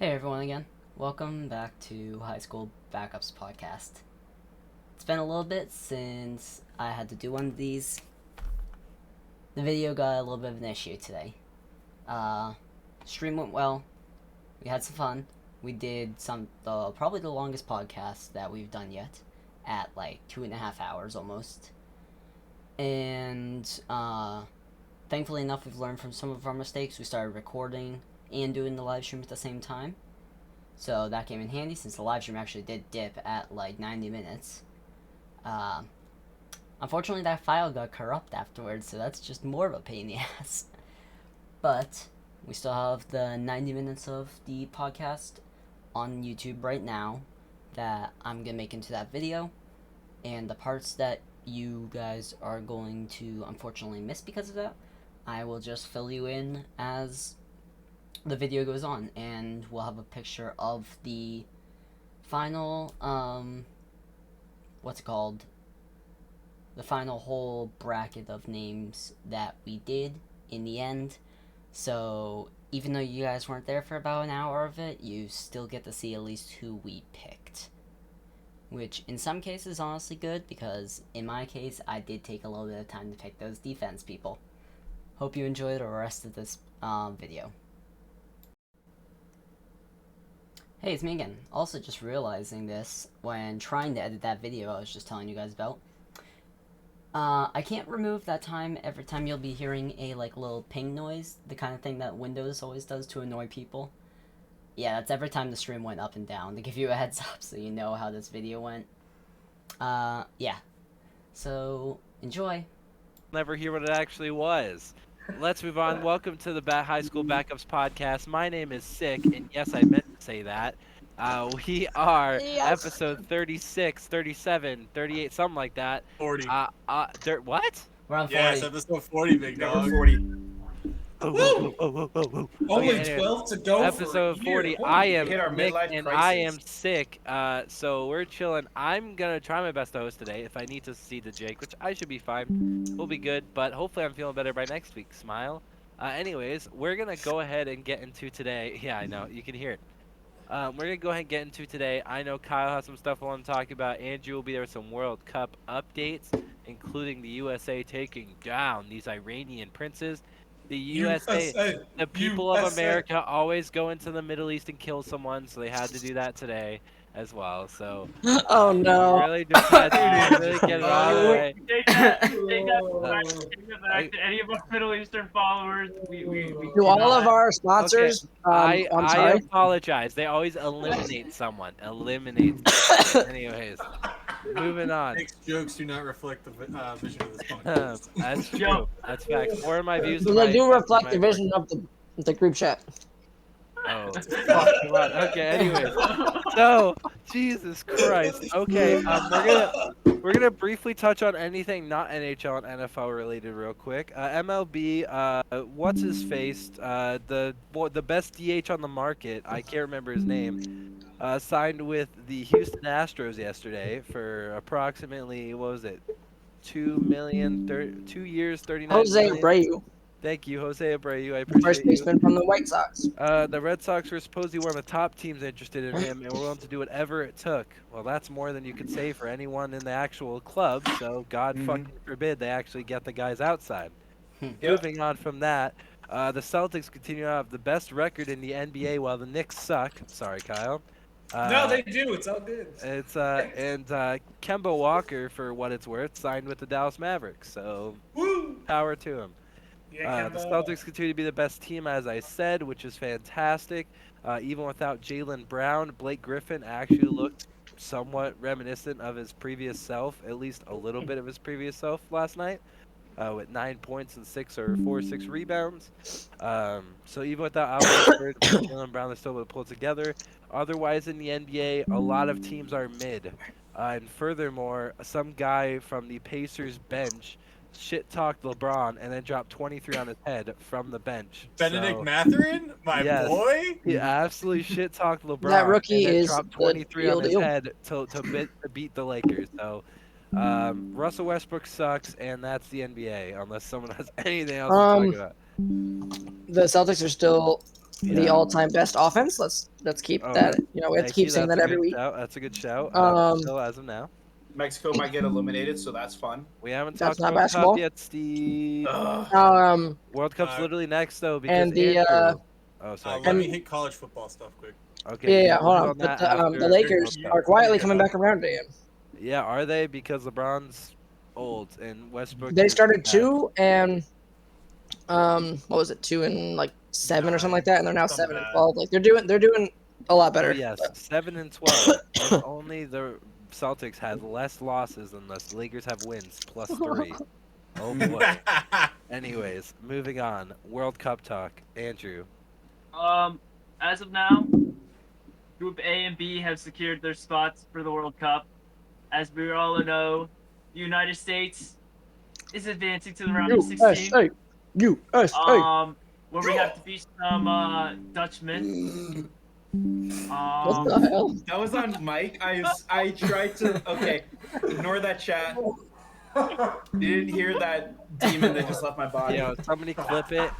Hey everyone again. Welcome back to High School Backups Podcast. It's been a little bit since I had to do one of these. The video got a little bit of an issue today. Stream went well. We had some fun. We did probably the longest podcast that we've done yet, at like 2.5 hours almost. And thankfully enough, we've learned from some of our mistakes. We started recording and doing the live stream at the same time. So that came in handy since the live stream actually did dip at like 90 minutes. Uh, Unfortunately, that file got corrupt afterwards, so that's just more of a pain in the ass. But we still have the 90 minutes of the podcast on YouTube right now that I'm gonna make into that video, and the parts that you guys are going to unfortunately miss because of that, I will just fill you in as the video goes on, and we'll have a picture of the final what's it called, the final whole bracket of names that we did in the end. So even though you guys weren't there for about an hour of it, you still get to see at least who we picked, which in some cases is honestly good, because in my case I did take a little bit of time to pick those defense people. Hope you enjoy the rest of this video. Hey, it's me again. Also, just realizing this when trying to edit that video I was just telling you guys about. I can't remove that time every time you'll be hearing a little ping noise, the kind of thing that Windows always does to annoy people. Yeah, that's every time the stream went up and down, to give you a heads up so you know how this video went. Yeah. So, enjoy. Never hear what it actually was. Let's move on. Welcome to the High School Backups Podcast. My name is Sick, and yes, I meant to say that. We are Yes. episode 36, 37, 38, something like that. 40. What? We're on 40. Yeah, it's episode 40, big dog. Number 40. Woo! Only Okay, 12 to go. Episode for 40. Holy, I am we hit our Nick, midlife and crisis. I am sick. So we're chilling. I'm gonna try my best to host today. If I need to cede to Jake, which I should be fine, we'll be good. But hopefully, I'm feeling better by next week. Smile. Anyways, we're gonna go ahead and get into today. Yeah, I know you can hear it. We're gonna go ahead and get into today. I know Kyle has some stuff I want to talk about. Andrew will be there with some World Cup updates, including the USA taking down these Iranian princes. The USA, the people of America always go into the Middle East and kill someone, so they had to do that today as well. So, Oh no. really just had to really get it out of the way. Take that back to any of our Middle Eastern followers. We To all of our sponsors, I'm I sorry. apologize. They always eliminate someone. Eliminate. Anyways, moving on. Nick's jokes do not reflect the vision of this podcast. That's true. That's facts. Or my views. So they do reflect the vision of the group chat. Oh, fuck, come on. Okay, anyways. So, Jesus Christ. Okay, we're gonna briefly touch on anything not NHL and NFL related real quick. MLB, what's his face? The best DH on the market. I can't remember his name. Signed with the Houston Astros yesterday for approximately, what was it? 2 years, 39 Jose million. Abreu, Thank you, Jose Abreu. I first appreciate you. baseman from the White Sox. The Red Sox were supposedly one of the top teams interested in him and were willing to do whatever it took. Well, that's more than you could say for anyone in the actual club, so God fucking forbid they actually get the guys outside. Moving on from that, the Celtics continue to have the best record in the NBA while the Knicks suck. Sorry, Kyle. No, they do. It's all good. It's and Kemba Walker, for what it's worth, signed with the Dallas Mavericks, so Woo! power to him. Yeah, The Celtics continue to be the best team, as I said, which is fantastic. Even without Jaylen Brown, Blake Griffin actually looked somewhat reminiscent of his previous self, at least a little bit of his previous self last night, with 9 points and 6 rebounds. So even without Al Horford, Jaylen Brown, they're still able to pull it together. Otherwise, in the NBA, a lot of teams are mid. And furthermore, some guy from the Pacers bench shit-talked LeBron and then dropped 23 on his head from the bench. Benedict So, Mathurin? My yes. boy? he absolutely shit-talked LeBron. That rookie and then is dropped the 23 on real his deal. head to beat the Lakers. So, Russell Westbrook sucks, and that's the NBA, unless someone has anything else to talk about. The Celtics are still the Yeah. all-time best offense. Let's keep Oh, that. We have to Thank keep you. saying That's that a every good week. shout. That's a good shout. Um, Still as of now. Mexico might get eliminated, so that's fun. We haven't That's talked not World Cup basketball. yet, Steve. Ugh. World Cup's Uh, literally next though because And the Andrew. Oh, sorry. Go let and me ahead. hit college football stuff quick. Okay, yeah, we yeah, can hold move on. on But that after the Lakers World Cup. are quietly Yeah. coming back around again. Yeah, are they? Because LeBron's old and Westbrook They is started bad. 2 and what was it, 2 and like 7 or something like that, and they're now Something 7 and bad. 12. Like they're doing a lot Oh better. yes, 7 and 12. And only the Celtics had less losses than the Lakers have wins plus 3. Oh boy. Anyways, moving on. World Cup talk. Andrew. As of now, Group A and B have secured their spots for the World Cup. As we all know, the United States is advancing to the round of 16. USA, USA. Where we have to beat some Dutchmen. What the hell? That was on mic. I tried to. Okay, ignore that chat. You didn't hear that demon that just left my body. Yeah, somebody clip it.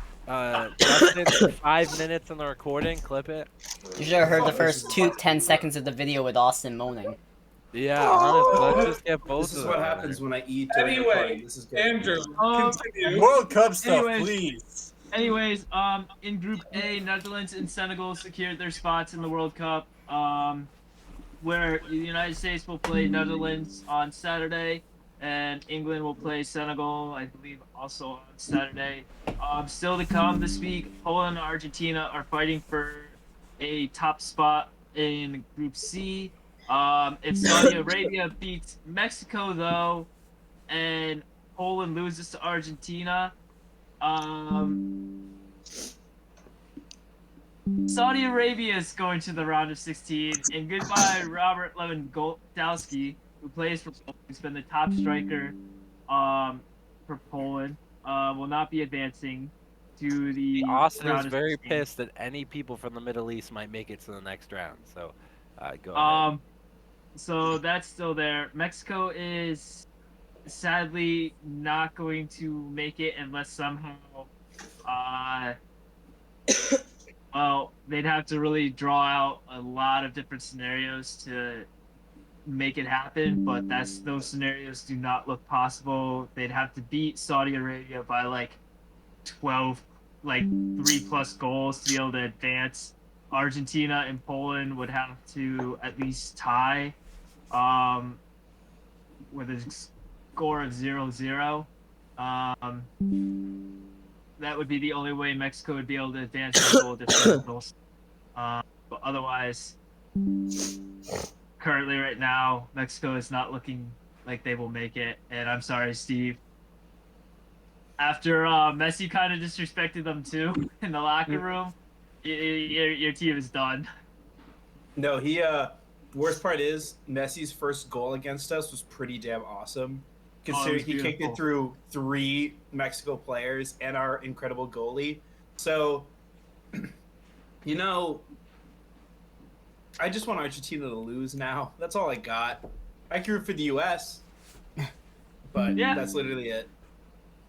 Justin, 5 minutes in the recording. Clip it. You should have heard the first 10 seconds of the video with Austin moaning. Yeah, honestly, let's just get both This is of what them in happens there. when I eat during Anyway, recording. This is good. Andrew, continue. World Cup stuff, Anyways. please. Anyways, in Group A, Netherlands and Senegal secured their spots in the World Cup. Where the United States will play Netherlands on Saturday, and England will play Senegal, I believe, also on Saturday. Still to come this week, Poland and Argentina are fighting for a top spot in Group C. If Saudi Arabia beats Mexico, though, and Poland loses to Argentina, Saudi Arabia is going to the round of 16, and goodbye Robert Lewandowski, who plays for Poland, who's been the top striker for Poland, will not be advancing to the Austin round is of very 16. pissed that any people from the Middle East might make it to the next round. So, go ahead. So that's still there. Mexico is sadly not going to make it unless somehow, well, they'd have to really draw out a lot of different scenarios to make it happen, but those scenarios do not look possible. They'd have to beat Saudi Arabia by like 12, like 3+ goals to be able to advance. Argentina and Poland would have to at least tie with a score of 0-0. That would be the only way Mexico would be able to advance the goal differentials. But otherwise, currently right now, Mexico is not looking like they will make it. And I'm sorry, Steve. After Messi kind of disrespected them too in the locker room, your team is done. No, worst part is Messi's first goal against us was pretty damn awesome. Considering he kicked it through 3 Mexico players and our incredible goalie. So, I just want Argentina to lose now. That's all I got. I can root for the U.S., but Yeah. that's literally it.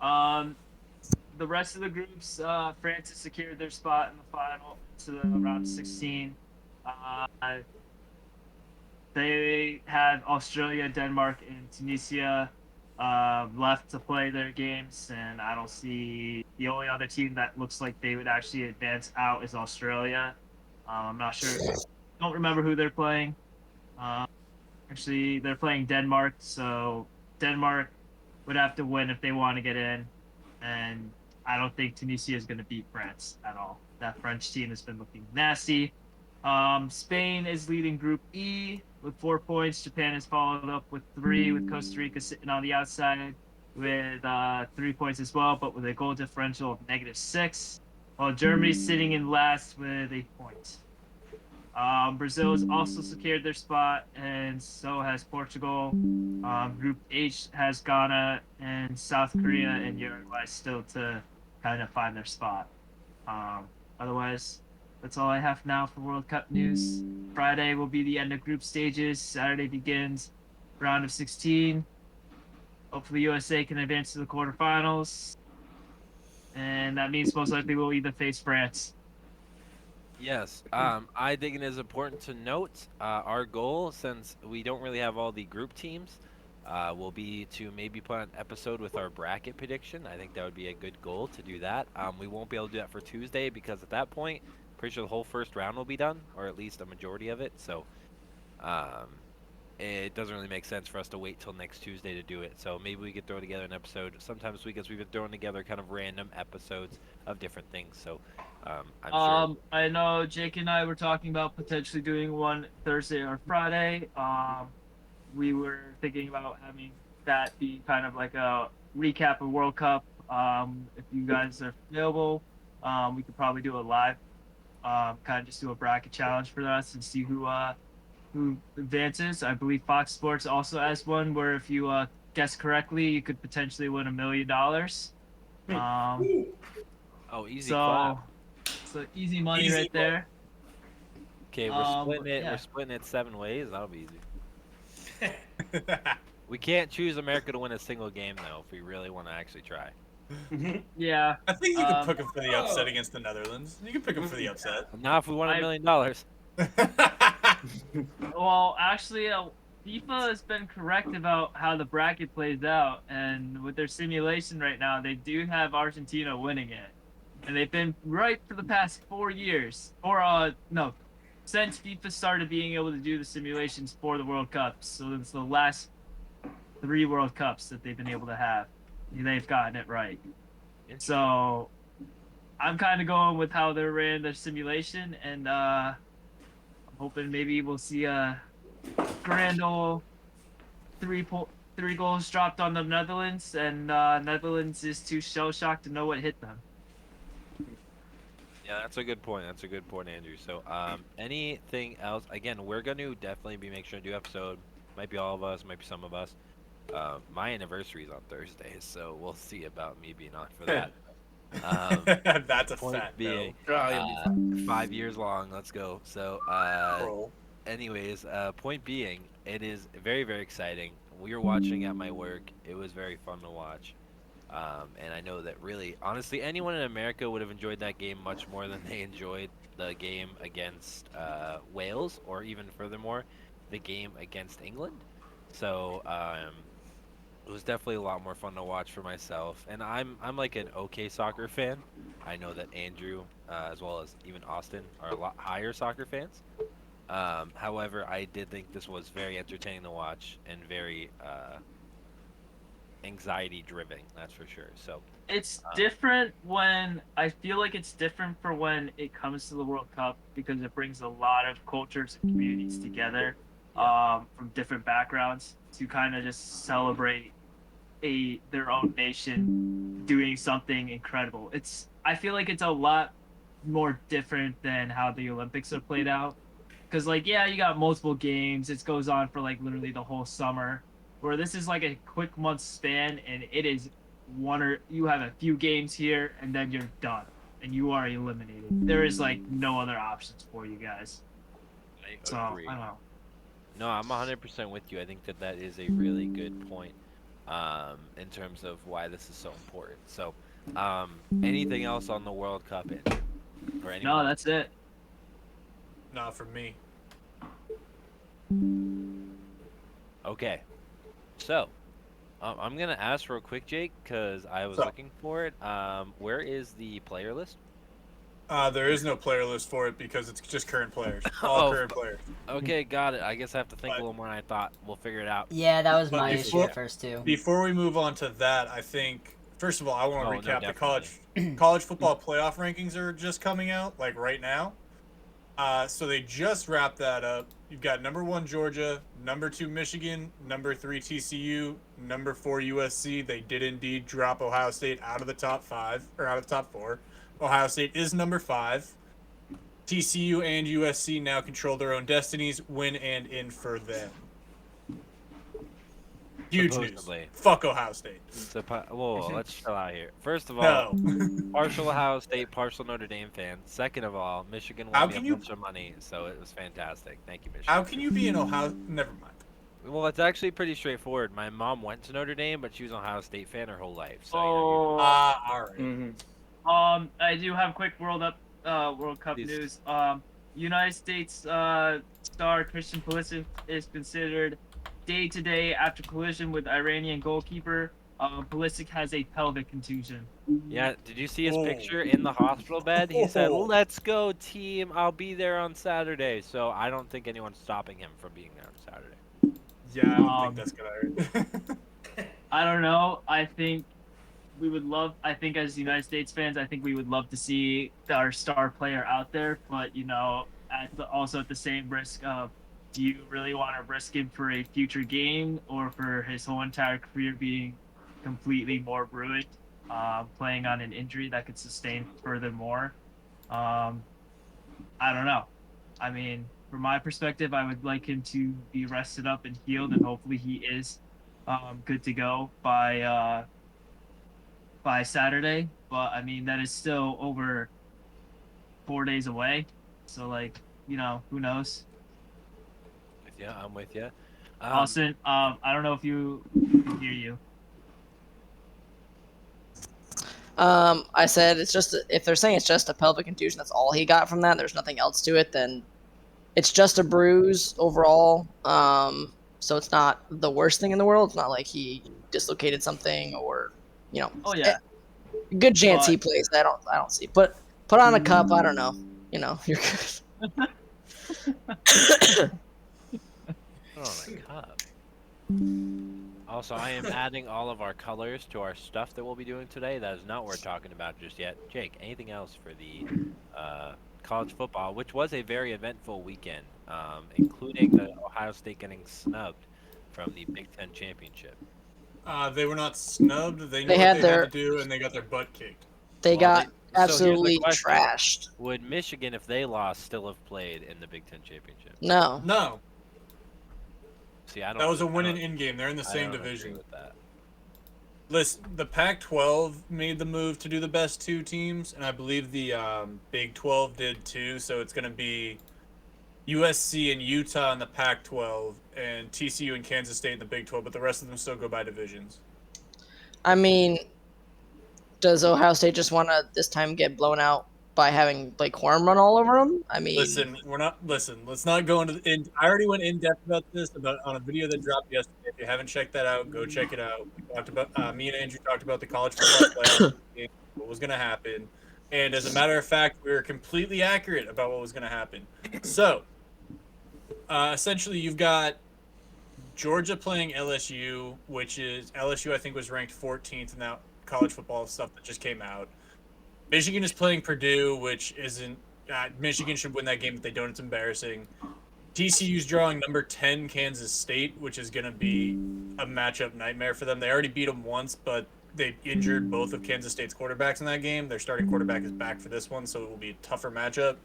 The rest of the groups, France has secured their spot in the final to the round of 16. They have Australia, Denmark, and Tunisia left to play their games, and I don't see the only other team that looks like they would actually advance out is Australia. I'm not sure. Don't remember who they're playing. Actually, they're playing Denmark, so Denmark would have to win if they want to get in, and I don't think Tunisia is going to beat France at all. That French team has been looking nasty. Spain is leading Group E with 4 points. Japan has followed up with 3, with Costa Rica sitting on the outside with 3 points as well, but with a goal differential of -6, while Germany's sitting in last with 8 points. Brazil has also secured their spot, and so has Portugal. Group H has Ghana and South Korea and Uruguay still to kind of find their spot. Otherwise, that's all I have now for World Cup news. Friday will be the end of group stages. Saturday begins round of 16. Hopefully USA can advance to the quarterfinals. And that means most likely we'll either face France. Yes. I think it is important to note our goal, since we don't really have all the group teams, will be to maybe put an episode with our bracket prediction. I think that would be a good goal to do that. We won't be able to do that for Tuesday because at that point, pretty sure the whole first round will be done, or at least a majority of it. So, it doesn't really make sense for us to wait till next Tuesday to do it. So maybe we could throw together an episode sometime this week, as we've been throwing together kind of random episodes of different things. So, I'm sure. I know Jake and I were talking about potentially doing one Thursday or Friday. We were thinking about having that be kind of like a recap of World Cup. If you guys are available, we could probably do a live, kind of just do a bracket challenge for us and see who advances. I believe Fox Sports also has one where if you guess correctly, you could potentially win $1 million. Oh, easy So, clap. so easy money Easy right there. Okay, we're splitting it. yeah. We're splitting it 7 ways. That'll be easy. We can't choose America to win a single game though, if we really want to actually try. Yeah. I think you could Um, pick them for the upset against the Netherlands. You can pick them for the upset. Not if we won $1 million. Well, actually, FIFA has been correct about how the bracket plays out, and with their simulation right now, they do have Argentina winning it, and they've been right for the past 4 years, or no, since FIFA started being able to do the simulations for the World Cups. So it's the last 3 World Cups that they've been able to have. They've gotten it right. So I'm kind of going with how they ran their simulation, and I'm hoping maybe we'll see a grand old 3 goals dropped on the Netherlands, and Netherlands is too shell shocked to know what hit them. Yeah, that's a good point. That's a good point, Andrew. So, anything else? Again, we're going to definitely be making sure to do episode. Might be all of us, might be some of us. My anniversary is on Thursday, so we'll see about me being on for that. That's a Point fact. being, Oh, 5 years long. Let's go. So, Bro. anyways, point being, it is very, very exciting. We were watching at my work. It was very fun to watch. And I know that really, honestly, anyone in America would have enjoyed that game much more than they enjoyed the game against Wales, or even furthermore, the game against England. So it was definitely a lot more fun to watch for myself. And I'm like an okay soccer fan. I know that Andrew, as well as even Austin, are a lot higher soccer fans. However, I did think this was very entertaining to watch and very anxiety driven, that's for sure. So It's different when I feel like it's different for when it comes to the World Cup, because it brings a lot of cultures and communities together from different backgrounds to kind of just celebrate their own nation doing something incredible. I feel like it's a lot more different than how the Olympics are played out, because like, yeah, you got multiple games, it goes on for like literally the whole summer, where this is like a quick month span, and it is you have a few games here and then you're done and you are eliminated. There is like no other options for you guys. I So agree. I don't know. No, I'm 100% with you. I think that is a really good point in terms of why this is so important. So, anything else on the World Cup, Andrew? Or No, anyone? that's it. Not for me. Okay. So, I'm gonna ask real quick, Jake, because I was So- looking for it. Where is the player list? There is no player list for it because it's just current players. All Oh, current players. Okay, got it. I guess I have to think a But- little more than I thought. We'll figure it out. Yeah, that was But my before- issue at first too. Before we move on to that, I think first of all I want Oh, to no, recap the definitely. college football playoff rankings are just coming out like right now. So they just wrapped that up. You've got number 1 Georgia, number 2 Michigan, number 3 TCU, number 4 USC. They did indeed drop Ohio State out of the top 5 or out of the top 4. Ohio State is number 5. TCU and USC now control their own destinies. Win and in for them. Huge Supposedly. news. Fuck Ohio State. Whoa, let's chill out here. First of all, No. partial Ohio State, partial Notre Dame fan. Second of all, Michigan How won me can a you- bunch of money, so it was fantastic. Thank you, Michigan. How can you be an Ohio? Never mind. Well, it's actually pretty straightforward. My mom went to Notre Dame, but she was an Ohio State fan her whole life. So Oh, All right. Mhm. I do have quick World Cup Please. news. United States star Christian Pulisic is considered day-to-day after collision with Iranian goalkeeper. Pulisic has a pelvic contusion. Yeah, did you see his Oh. picture in the hospital bed? He said, Oh. "Let's go, team. I'll be there on Saturday." So I don't think anyone's stopping him from being there on Saturday. Yeah, I don't think that's gonna hurt. I don't know. I think I think as United States fans, I think we would love to see our star player out there, but also at the same risk of, do you really want to risk him for a future game or for his whole entire career being completely more ruined, playing on an injury that could sustain furthermore? I don't know. I mean, from my perspective, I would like him to be rested up and healed, and hopefully he is good to go by Saturday. But I mean, that is still over 4 days away. So like, who knows? Yeah, I'm with you. Austin, I don't know if you can hear you. I said it's just if they're saying it's just a pelvic contusion, that's all he got from that. There's nothing else to it. Then it's just a bruise overall. So it's not the worst thing in the world. It's not like he dislocated something or, Oh yeah. Good chance he plays. I don't see. Put on a cup. I don't know. You're good. Oh my god. Also, I am adding all of our colors to our stuff that we'll be doing today. That is not what we're talking about just yet. Jake, anything else for the college football, which was a very eventful weekend, including the Ohio State getting snubbed from the Big Ten championship? They were not snubbed. They knew They had what they their- had to do, and they got their butt kicked. They Well, got so here's the absolutely question. trashed. Would Michigan, if they lost, still have played in the Big Ten championship? No. No, See, I don't. that was a I win don't- in in-game. They're in the I same don't agree division. with that. Listen, the Pac-12 made the move to do the best two teams, and I believe the Big 12 did too. So it's going to be USC and Utah in the Pac-12, and TCU and Kansas State in the Big 12. But the rest of them still go by divisions. I mean, does Ohio State just want to this time get blown out by having Blake Corum run all over them? I mean, Let's not go into. I already went in depth about this on a video that dropped yesterday. If you haven't checked that out, go check it out. We talked about me and Andrew talked about the college football playoff game, what was going to happen, and as a matter of fact, we were completely accurate about what was going to happen. So, essentially, you've got Georgia playing LSU, which is LSU. I think was ranked 14th in that college football stuff that just came out. Michigan is playing Purdue, which isn't. Michigan should win that game. If they don't, it's embarrassing. TCU's drawing number 10 Kansas State, which is going to be a matchup nightmare for them. They already beat them once, but they injured both of Kansas State's quarterbacks in that game. Their starting quarterback is back for this one, so it will be a tougher matchup.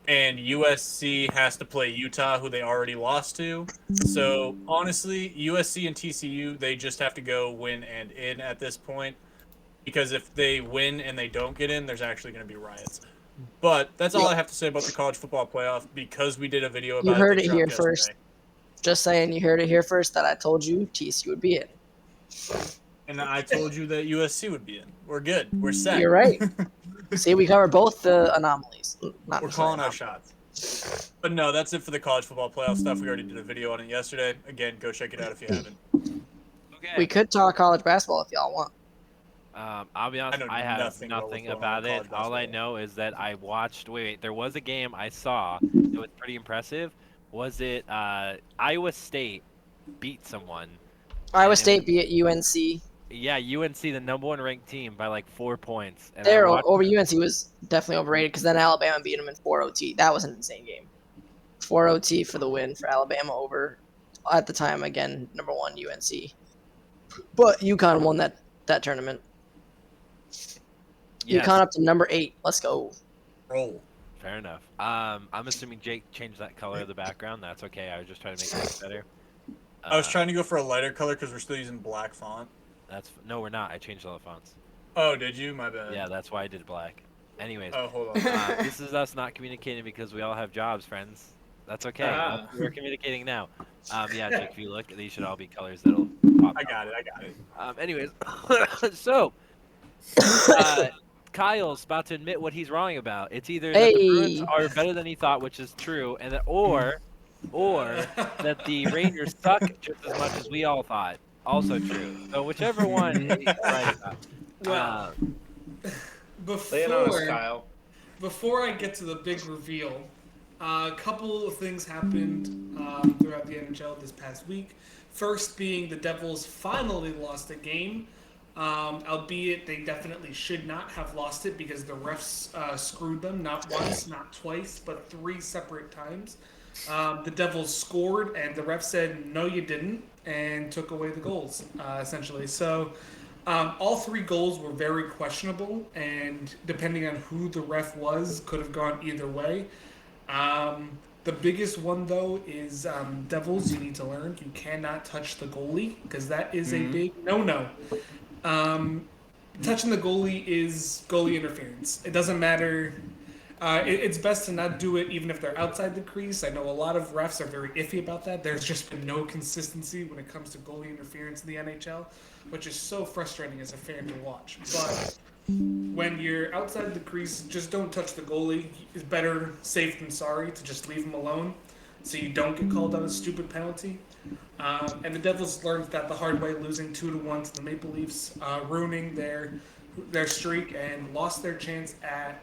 And USC has to play Utah, who they already lost to. So, honestly, USC and TCU, they just have to go win and in at this point. Because if they win and they don't get in, there's actually going to be riots. But that's all I have to say about the college football playoff, because we did a video about it. you heard that it here dropped first. yesterday. Just saying, you heard it here first that I told you TCU would be in. And I told you that USC would be in. We're good. We're set. You're right. See, we covered both the anomalies. Not We're necessarily calling out anomalies. shots. But no, that's it for the college football playoff stuff. We already did a video on it yesterday. Again, go check it out if you haven't. Okay. We could talk college basketball if y'all want. I'll be honest, I know I have nothing about nothing what's going on about in it. college All I basketball. know is that I watched. Wait, there was a game I saw that was pretty impressive. Was it Iowa State beat someone? Iowa And- State beat UNC. Yeah, UNC, the #1 ranked team, by like 4 points. And There I watched- over UNC was definitely overrated because then Alabama beat them in 4 OT. That was an insane game. 4 OT for the win for Alabama over at the time again #1 UNC. But UConn won that tournament. Yes, UConn up to number 8. Let's go. Roll. fair enough. I'm assuming Jake changed that color of the background. That's okay. I was just trying to make it look better. I was trying to go for a lighter color because we're still using black font. No, we're not. I changed all the fonts. Oh, did you? My bad. Yeah, that's why I did black. Anyways, Oh, hold on. this is us not communicating because we all have jobs, friends. That's okay. Ah. We're communicating now. Yeah, Jake, if you look, these should all be colors that'll pop I up. got it. Anyways, so Kyle's about to admit what he's wrong about. It's either that the Bruins Hey. are better than he thought, which is true, and that, or that the Rangers suck just as much as we all thought. Also true. So whichever one he's right about. Well, Lay it on us, before Kyle. before I get to the big reveal, a couple of things happened throughout the NHL this past week. First being the Devils finally lost a game, albeit they definitely should not have lost it because the refs screwed them not once, not twice, but 3 separate times. The Devils scored, and the ref said, "No, you didn't," and took away the goals, essentially. So all 3 goals were very questionable, and depending on who the ref was, could have gone either way. The biggest one, though, is Devils, you need to learn you cannot touch the goalie, because that is a big no-no. Touching the goalie is goalie interference. It doesn't matter. It's best to not do it even if they're outside the crease. I know a lot of refs are very iffy about that. There's just been no consistency when it comes to goalie interference in the NHL, which is so frustrating as a fan to watch. But when you're outside the crease, just don't touch the goalie. It's better safe than sorry to just leave him alone so you don't get called on a stupid penalty. And the Devils learned that the hard way, losing 2-1 to the Maple Leafs, ruining their streak, and lost their chance at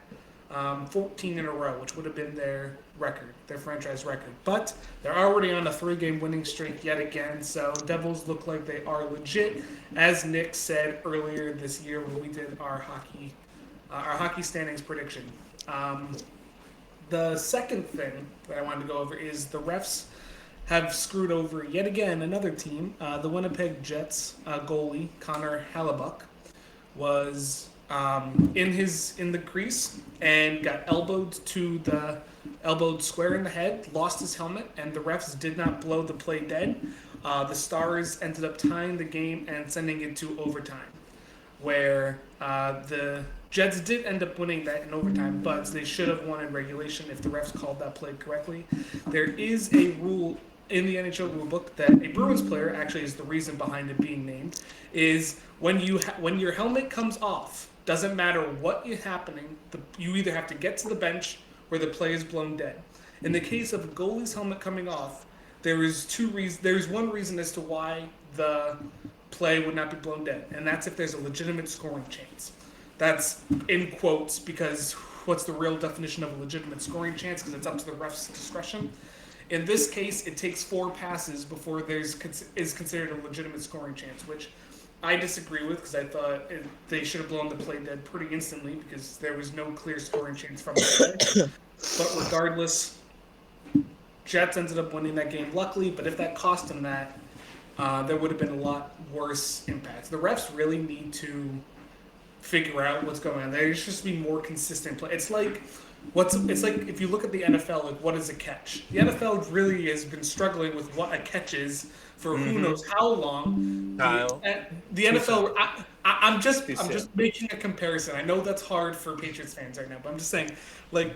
14 in a row, which would have been their record, their franchise record. But they're already on a 3-game winning streak yet again, so Devils look like they are legit, as Nick said earlier this year when we did our hockey standings prediction. The second thing that I wanted to go over is the refs have screwed over yet again another team. The Winnipeg Jets goalie Connor Hellebuyck was in the crease and got elbowed square in the head, lost his helmet, and the refs did not blow the play dead. The Stars ended up tying the game and sending it to overtime, where the Jets did end up winning that in overtime, but they should have won in regulation if the refs called that play correctly. There is a rule in the NHL rulebook that a Bruins player, actually is the reason behind it being named, is when your helmet comes off, doesn't matter what is happening, you either have to get to the bench or the play is blown dead. In the case of a goalie's helmet coming off, there's one reason as to why the play would not be blown dead, and that's if there's a legitimate scoring chance. That's in quotes because what's the real definition of a legitimate scoring chance? Because it's up to the ref's discretion. In this case, it takes 4 passes before is considered a legitimate scoring chance, which I disagree with because I thought they should have blown the play dead pretty instantly because there was no clear scoring chance from the play. But regardless, Jets ended up winning that game luckily, but if that cost them that, there would have been a lot worse impacts. The refs really need to figure out what's going on. There should just be more consistent play. It's like if you look at the NFL, like what is a catch? The NFL really has been struggling with what a catch is for who knows how long. Kyle. The NFL. I'm just making a comparison. I know that's hard for Patriots fans right now, but I'm just saying, like,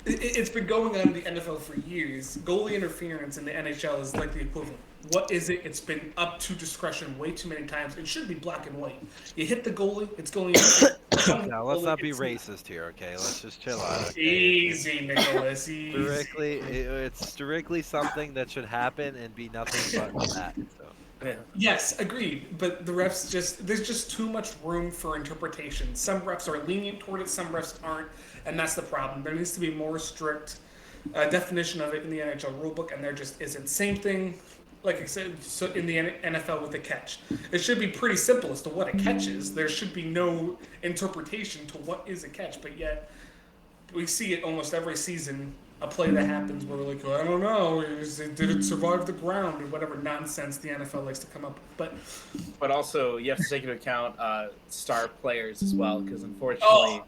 it's been going on in the NFL for years. Goalie interference in the NHL is like the equivalent. What is it? It's been up to discretion way too many times. It should be black and white. You hit the goalie, it's goalie interference. Now, let's not be racist here, okay? Let's just chill out. Okay? Easy, Nicholas. Easy. It's strictly something that should happen and be nothing but that. So. Yes, agreed. But the refs there's just too much room for interpretation. Some refs are lenient toward it, some refs aren't, and that's the problem. There needs to be more strict definition of it in the NHL rulebook, and there just isn't. Same thing, like I said, so in the NFL with the catch. It should be pretty simple as to what a catch is. There should be no interpretation to what is a catch, but yet we see it almost every season. A play that happens where we're like, I don't know, did it survive the ground or whatever nonsense the NFL likes to come up with. But also you have to take into account star players as well, because unfortunately,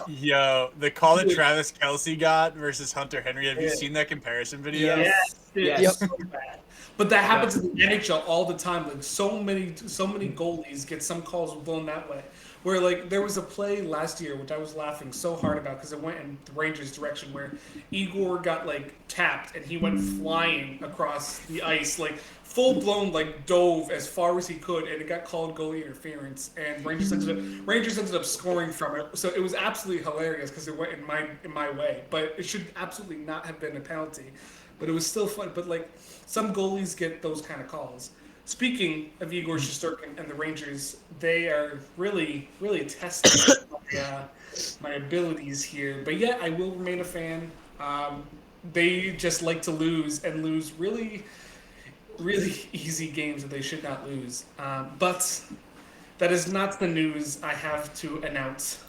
Yo, the call that Travis Kelce got versus Hunter Henry. Have you seen that comparison video? Yes. Yep. So bad. But that happens in the NHL all the time. Like so many goalies get some calls blown that way. where like there was a play last year which I was laughing so hard about because it went in the Rangers' direction where Igor got like tapped and he went flying across the ice like full blown like dove as far as he could and it got called goalie interference and Rangers ended up scoring from it. So it was absolutely hilarious because it went in my way, but it should absolutely not have been a penalty. But it was still fun. But like some goalies get those kind of calls. Speaking of Igor Shesterkin and the Rangers, they are really, really testing my abilities here. But yeah, I will remain a fan. They just like to lose and lose really, really easy games that they should not lose. But that is not the news I have to announce.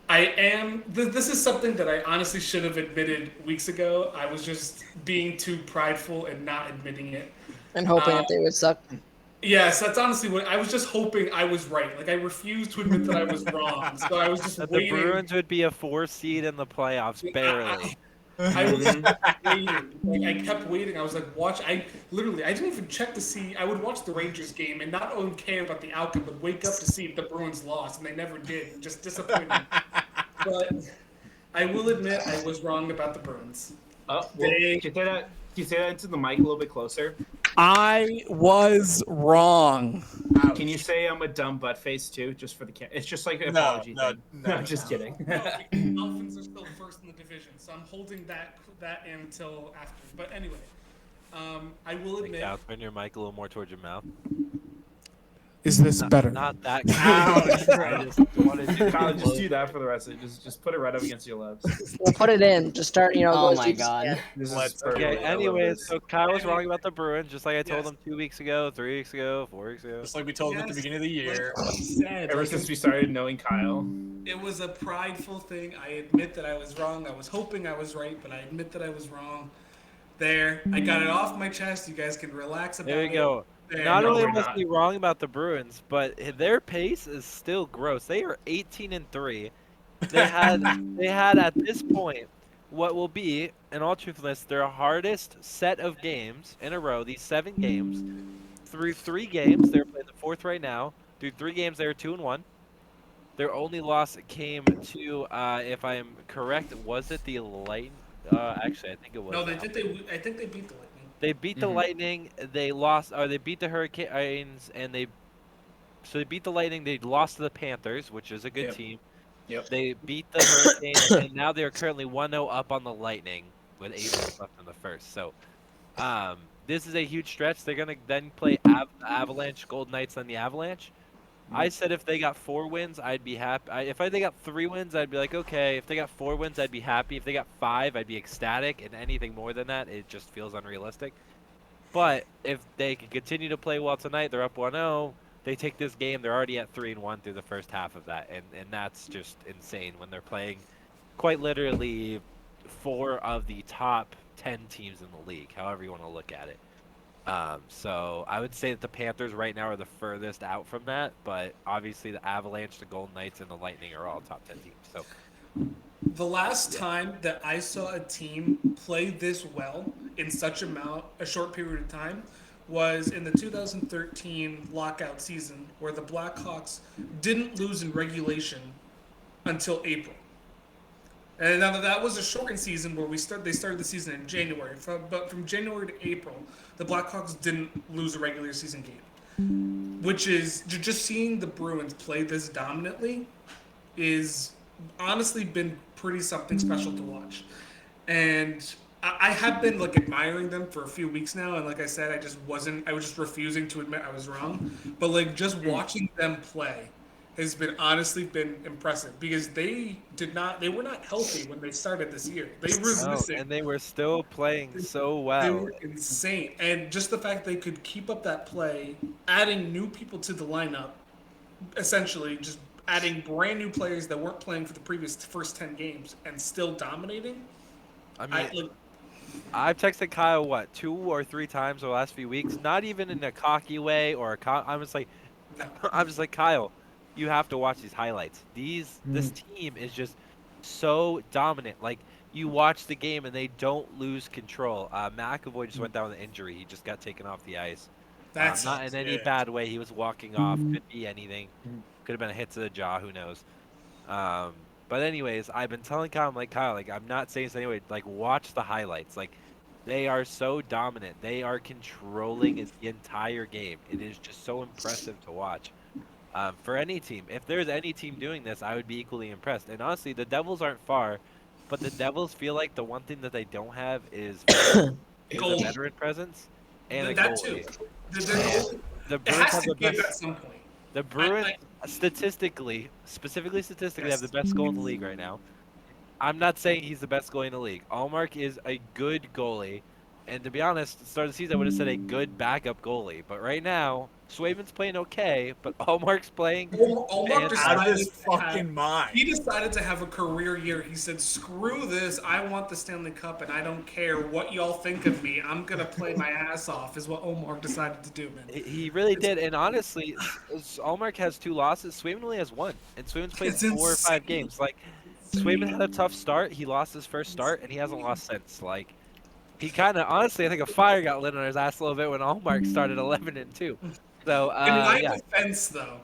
This is something that I honestly should have admitted weeks ago. I was just being too prideful and not admitting it. And hoping that they would suck. Yes, that's honestly what I was just hoping I was right. Like I refused to admit that I was wrong, so I was just That waiting. the Bruins would be a 4 seed in the playoffs, barely. I was waiting. Like, I kept waiting. I was like, I didn't even check to see. I would watch the Rangers game and not only care about the outcome, but wake up to see if the Bruins lost, and they never did. Just disappointing. But I will admit I was wrong about the Bruins. Well, can you say that into the mic a little bit closer? I was wrong. Can you say I'm a dumb butt face too, just for the It's just like an apology. No, I'm just kidding. No, the Dolphins are still first in the division, so I'm holding that until after. But anyway, I will admit. Cal, turn your mic a little more towards your mouth. Is this better? Not that. I just wanted to just do that for the rest of it. Just put it right up against your lips. We'll put it in. Just start, go Oh as my deep as you god. can. This is Let's perfect. Okay, I love anyways, this. so Kyle was wrong about the Bruins, just like I told Yes. him 2 weeks ago, 3 weeks ago, 4 weeks ago. Just like we told him at the Yes. beginning of the year. Like he said, Ever like, since we started knowing Kyle. it was a prideful thing. I admit that I was wrong. I was hoping I was right, but I admit that I was wrong. There, I got it off my chest. You guys can relax about it. There you go. There. Not no, only we're must not. be wrong about the Bruins, but their pace is still gross. They are 18-3. They had at this point what will be, in all truthfulness, their hardest set of games in a row. These 7 games, through 3 games, they're playing the 4th right now. Through 3 games, they were 2-1. Their only loss came to, if I am correct, was it the Lightning? Actually, I think it was. No, I think they beat the Lightning. They beat the Lightning. They lost, or they beat the Hurricanes, and they beat the Lightning. They lost to the Panthers, which is a good Yep. team. Yep. They beat the Hurricanes, and now they're currently 1-0 up on the Lightning with 8 minutes left in the first. So, this is a huge stretch. They're gonna then play Avalanche, Golden Knights, then the Avalanche. I said if they got 4 wins, I'd be happy. If they got 3 wins, I'd be like, okay. If they got 4 wins, I'd be happy. If they got 5, I'd be ecstatic. And anything more than that, it just feels unrealistic. But if they can continue to play well tonight, they're up 1-0. They take this game, they're already at 3-1 through the first half of that. And that's just insane when they're playing quite literally 4 of the top 10 teams in the league, however you want to look at it. So I would say that the Panthers right now are the furthest out from that, but obviously the Avalanche, the Golden Knights, and the Lightning are all top 10 teams. So The last time that I saw a team play this well in such a short period of time was in the 2013 lockout season, where the Blackhawks didn't lose in regulation until April. And now that was a shortened season where they started the season in January. But from January to April, the Blackhawks didn't lose a regular season game. Which is, just seeing the Bruins play this dominantly is honestly been pretty something special to watch. And I have been like admiring them for a few weeks now, and like I said, I was just refusing to admit I was wrong. But like just watching them play has honestly been impressive because they were not healthy when they started this year. They were missing. and they were still playing so They well. were insane. And just the fact they could keep up that play, adding new people to the lineup, essentially just adding brand new players that weren't playing for the first 10 games and still dominating. I mean, I've texted Kyle 2 or 3 times over the last few weeks, not even in a cocky way or I'm just like Kyle, you have to watch these highlights. This team is just so dominant. Like you watch the game and they don't lose control. McAvoy just went down with an injury. He just got taken off the ice. That's not in any bad way. He was walking off. Could be anything. Could have been a hit to the jaw. Who knows? But anyways, I've been telling Kyle, I'm not saying this anyway. Like, watch the highlights. Like, they are so dominant. They are controlling the entire game. It is just so impressive to watch. For any team, if there's any team doing this, I would be equally impressed. And honestly, the Devils aren't far, but the Devils feel like the one thing that they don't have is a veteran presence and a goalie. The Bruins have the best. At some point. The Bruins, specifically have the best goal in the league right now. I'm not saying he's the best goalie in the league. Allmark is a good goalie, and to be honest, at the start of the season, I would have said a good backup goalie. But right now, Swayman's playing okay, but Allmark's playing. Allmark out of his fucking mind. He decided to have a career year. He said, "Screw this! I want the Stanley Cup, and I don't care what y'all think of me. I'm gonna play my ass off." Is what Allmark decided to do, man. He really did, and honestly, Allmark has 2 losses. Swayman only has 1, and Swayman's played 4 or 5 games. Like, Swayman had a tough start. He lost his first start, and he hasn't lost since. Like, he kind of, honestly, I think a fire got lit on his ass a little bit when Allmark started 11-2. So, in my defense, though,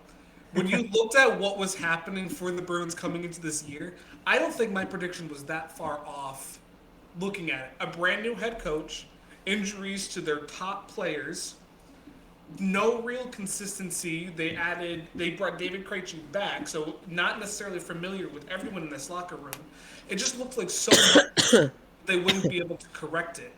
when you looked at what was happening for the Bruins coming into this year, I don't think my prediction was that far off. Looking at it, a brand new head coach, injuries to their top players, no real consistency. They brought David Krejci back, so not necessarily familiar with everyone in this locker room. It just looked like so much they wouldn't be able to correct it.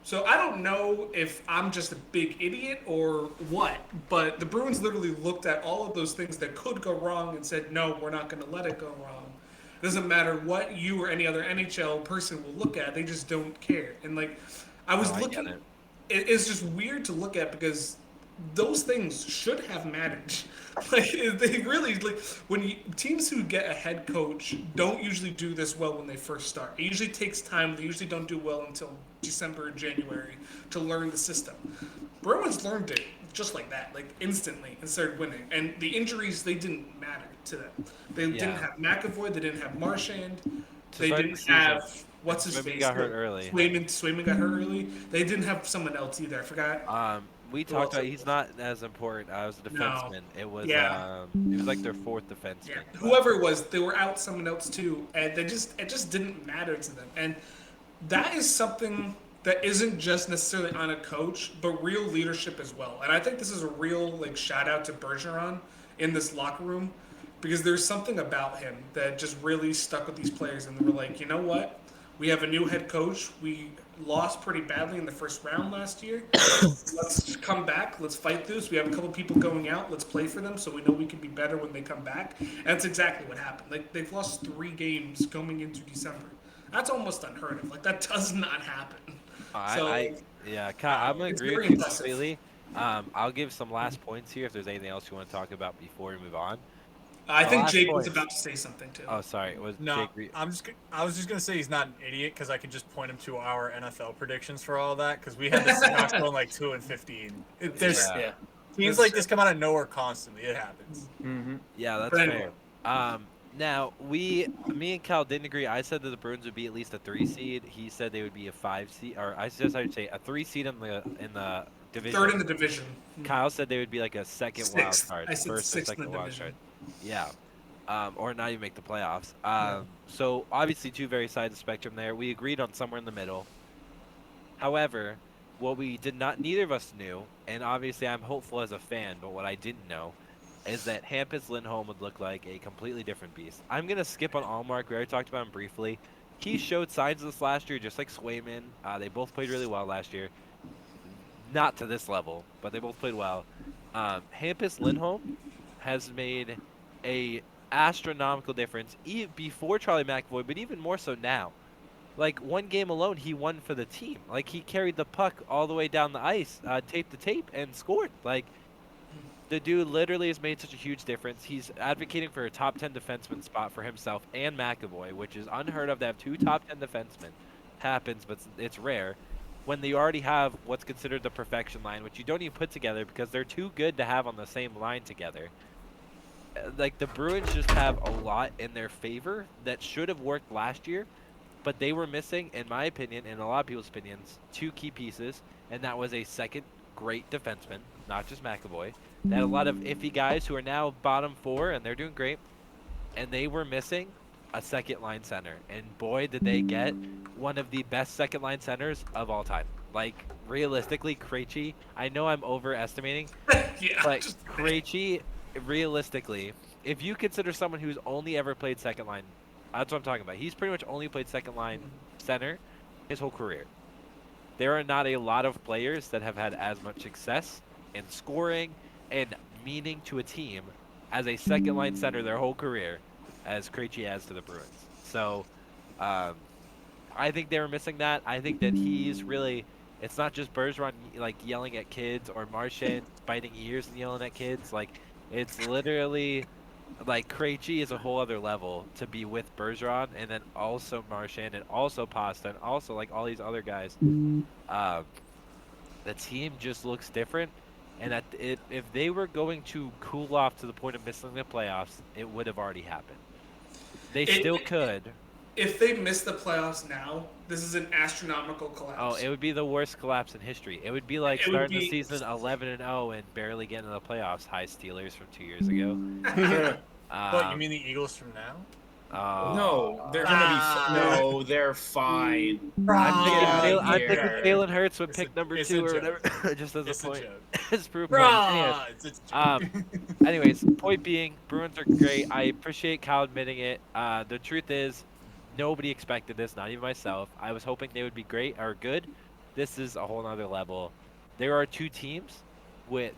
So I don't know if I'm just a big idiot or what, but the Bruins literally looked at all of those things that could go wrong and said, no, we're not going to let it go wrong. It doesn't matter what you or any other NHL person will look at. They just don't care. And, like, I was looking. It's just weird to look at because those things should have mattered. Like, they really, like, teams who get a head coach don't usually do this well when they first start. It usually takes time. They usually don't do well until December or January to learn the system. Bruins learned it just like that, like instantly, and started winning. And the injuries, they didn't matter to them. They didn't have McAvoy. They didn't have Marchand. They didn't have what's his face. Got hurt early. Swayman got hurt early. They didn't have someone else either. I forgot. We talked about he's not as important as a defenseman. No. It was like their 4th defenseman. Yeah. Whoever it was, they were out someone else too, and it just didn't matter to them. And that is something that isn't just necessarily on a coach, but real leadership as well. And I think this is a real shout out to Bergeron in this locker room, because there's something about him that just really stuck with these players, and they were like, you know what? We have a new head coach. We lost pretty badly in the first round last year. Let's come back. Let's fight this. We have a couple people going out. Let's play for them so we know we can be better when they come back. And that's exactly what happened. Like, they've lost 3 games going into December. That's almost unheard of. Like, that does not happen. I'm going to agree with you completely. I'll give some last points here if there's anything else you want to talk about before we move on. I think Jake was about to say something too. Oh, sorry. No, I was just gonna say he's not an idiot because I can just point him to our NFL predictions for all that, because we had the Seahawks going like 2-15. Teams like this come out of nowhere constantly. It happens. Mm-hmm. Yeah, that's fair. Now me and Cal didn't agree. I said that the Bruins would be at least a 3 seed. He said they would be a 5 seed, or I would say a 3 seed in the division. 3rd in the division. Kyle said they would be like a 2nd wild card. I said 6th in the division. Yeah. Or not even make the playoffs. So obviously 2 very sides of the spectrum there. We agreed on somewhere in the middle. However, what neither of us knew, and obviously I'm hopeful as a fan, but what I didn't know is that Hampus Lindholm would look like a completely different beast. I'm going to skip on Allmark. We already talked about him briefly. He showed signs of this last year, just like Swayman. They both played really well last year. Not to this level, but they both played well. Hampus Lindholm has made a astronomical difference before Charlie McAvoy, but even more so now. Like, 1 game alone, he won for the team. Like, he carried the puck all the way down the ice, tape to tape, and scored. Like, the dude literally has made such a huge difference. He's advocating for a top 10 defenseman spot for himself and McAvoy, which is unheard of to have 2 top 10 defensemen. Happens, but it's rare. When they already have what's considered the perfection line, which you don't even put together because they're too good to have on the same line together. Like, the Bruins just have a lot in their favor that should have worked last year, but they were missing, in my opinion, and a lot of people's opinions, 2 key pieces, and that was a second great defensemen, not just McAvoy. They had a lot of iffy guys who are now bottom 4, and they're doing great. And they were missing a second-line center. And boy, did they get one of the best second-line centers of all time. Like, realistically, Krejci, I know I'm overestimating, Yeah. but Krejci, realistically, if you consider someone who's only ever played second line, that's what I'm talking about. He's pretty much only played second line center his whole career. There are not a lot of players that have had as much success in scoring and meaning to a team as a second line center their whole career as Krejci has to the Bruins. So I think they were missing that. I think that he's really, it's not just Bergeron like yelling at kids or Marchand biting ears and yelling at kids. Like, it's literally like Krejci is a whole other level to be with Bergeron, and then also Marchand, and also Pasta, and also like all these other guys. The team just looks different, and if they were going to cool off to the point of missing the playoffs, it would have already happened. They still could. If they miss the playoffs now, this is an astronomical collapse. Oh, it would be the worst collapse in history. It would be like starting the season 11-0 and barely getting to the playoffs. High Steelers from 2 years ago. What, you mean the Eagles from now? No, they're gonna be. No, they're fine. I'm thinking Jalen Hurts would pick number 2 or whatever, just as a point. It's proof. Anyways, point being, Bruins are great. I appreciate Kyle admitting it. The truth is, nobody expected this, not even myself. I was hoping they would be great or good. This is a whole nother level. There are 2 teams.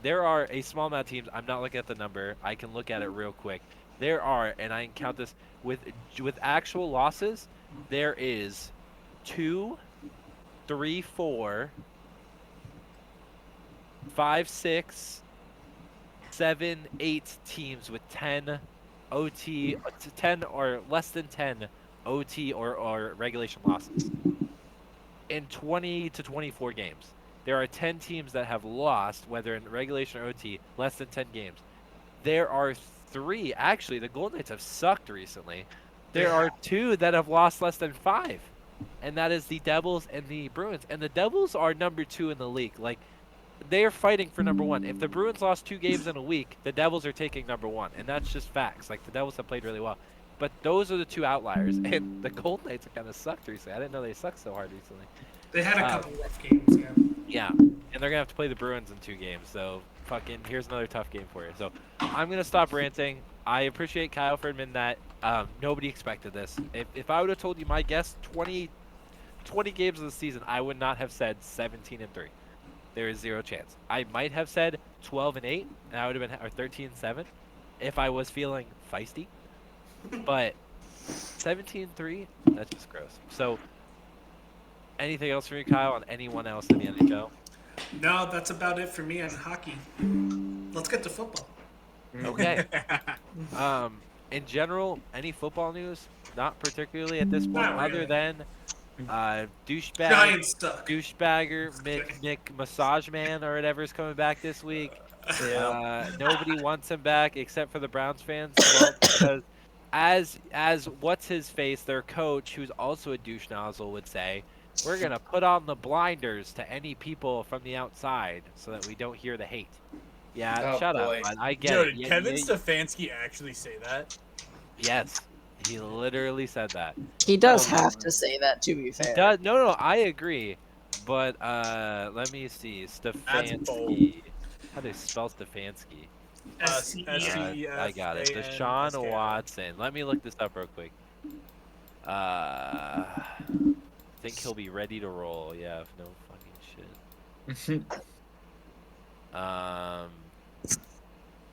There are a small amount of teams. I'm not looking at the number. I can look at it real quick. There are, and I can count this with actual losses. There is 2, 3, 4, 5, 6, 7, 8 teams with 10 OT, 10 or less than 10 OT or regulation losses in 20 to 24 games. There are 10 teams that have lost, whether in regulation or OT, less than 10 games. There are 3, actually, the Golden Knights have sucked recently. There are 2 that have lost less than 5, and that is the Devils and the Bruins. And the Devils are number 2 in the league. Like, they are fighting for number 1. If the Bruins lost 2 games in a week, the Devils are taking number 1, and that's just facts. Like, the Devils have played really well. But those are the 2 outliers, and the Golden Knights have kind of sucked recently. I didn't know they sucked so hard recently. They had a couple rough games, yeah. Yeah, and they're going to have to play the Bruins in 2 games, so fucking here's another tough game for you. So I'm going to stop ranting. I appreciate Kyle for admitting that. Nobody expected this. If I would have told you my guess, 20 games of the season, I would not have said 17-3. There is 0 chance. I might have said 12-8, and I would have been, or 13-7, if I was feeling feisty. But 17-3, that's just gross. So, anything else from you, Kyle, on anyone else in the NHL? No, that's about it for me on hockey. Let's get to football. Okay. In general, any football news? Not particularly at this point, other than Giants suck. douchebagger Mick Massage Man or whatever is coming back this week. Nobody wants him back except for the Browns fans. Well, because as what's his face, their coach, who's also a douche nozzle, would say, we're gonna put on the blinders to any people from the outside so that we don't hear the hate. Yeah, shut up. Man. I get it. Did Kevin Stefanski actually say that? Yes, he literally said that. He does have to say that, to be fair. No, I agree. But let me see. Stefanski. How do they spell Stefanski? I got it. Deshaun Watson. Let me look this up real quick. Think he'll be ready to roll. Yeah, if no fucking shit.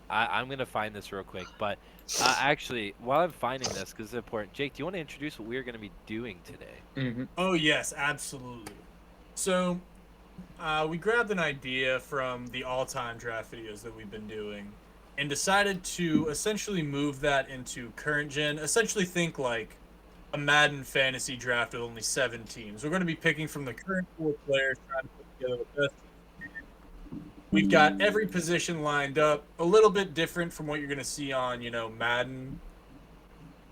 I'm gonna find this real quick, but actually, while I'm finding this, because it's important, Jake, do you want to introduce what we're gonna be doing today? Oh yes, absolutely. So, we grabbed an idea from the all-time draft videos that we've been doing, and decided to essentially move that into current gen. Essentially, think like a Madden fantasy draft with only 7 teams. We're going to be picking from the current 4 players, trying to put together the best. We've got every position lined up, a little bit different from what you're going to see on, Madden,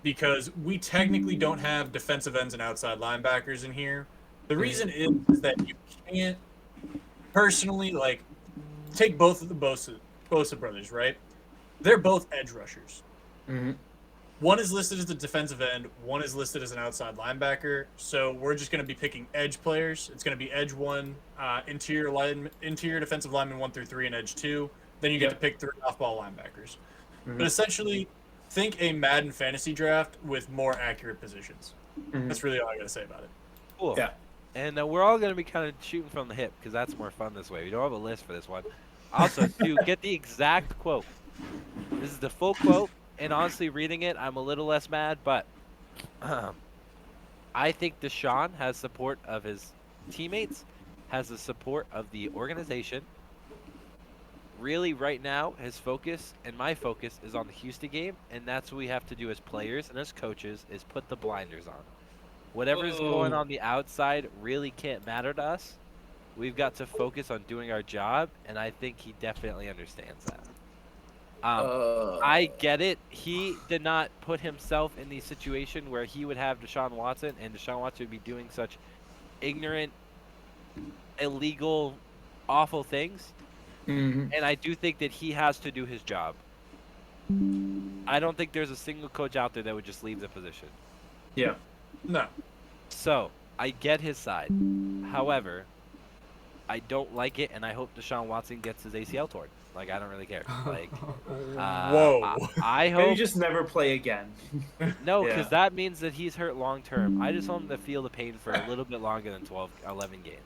because we technically don't have defensive ends and outside linebackers in here. The reason is that you can't personally, take both of the Bosa brothers, right? They're both edge rushers. Mhm. One is listed as a defensive end. One is listed as an outside linebacker. So we're just going to be picking edge players. It's going to be edge 1, interior defensive lineman 1 through 3, and edge 2. Then you get to pick 3 off-ball linebackers. But essentially, think a Madden fantasy draft with more accurate positions. That's really all I got to say about it. Cool. Yeah. And we're all going to be kind of shooting from the hip because that's more fun this way. We don't have a list for this one. Also, to get the exact quote. This is the full quote. And honestly, reading it, I'm a little less mad, but I think Deshaun has support of his teammates, has the support of the organization. Really, right now, his focus and my focus is on the Houston game, and that's what we have to do as players and as coaches is put the blinders on. Whatever's going on the outside really can't matter to us. We've got to focus on doing our job, and I think he definitely understands that. I get it. He did not put himself in the situation where he would have Deshaun Watson, and Deshaun Watson would be doing such ignorant, illegal, awful things. And I do think that he has to do his job. I don't think there's a single coach out there that would just leave the position. Yeah. No. So, I get his side. However, I don't like it, and I hope Deshaun Watson gets his ACL torn. Like, I don't really care. Like, Whoa. I Maybe hope just never play again. no, because Yeah. that means that he's hurt long term. I just want him to feel the pain for a little bit longer than 11 games.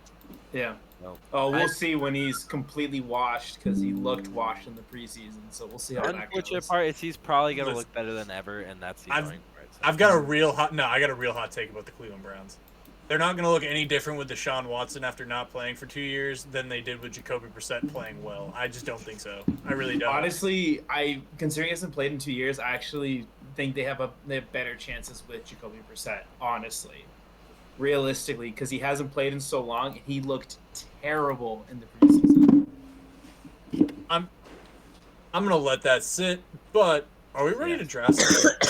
Yeah. No. Oh, we'll see when he's completely washed because he looked washed in the preseason. So we'll see how The that unfortunate goes. part is he's probably gonna Listen, look better than ever, and that's the I've- annoying part. So. I got a real hot take about the Cleveland Browns. They're not going to look any different with Deshaun Watson after not playing for 2 years than they did with Jacoby Brissett playing well. I just don't think so. I really don't. Honestly, considering he hasn't played in 2 years, I actually think they have better chances with Jacoby Brissett. Honestly, realistically, because he hasn't played in so long, and he looked terrible in the preseason. I'm going to let that sit, but are we ready to draft?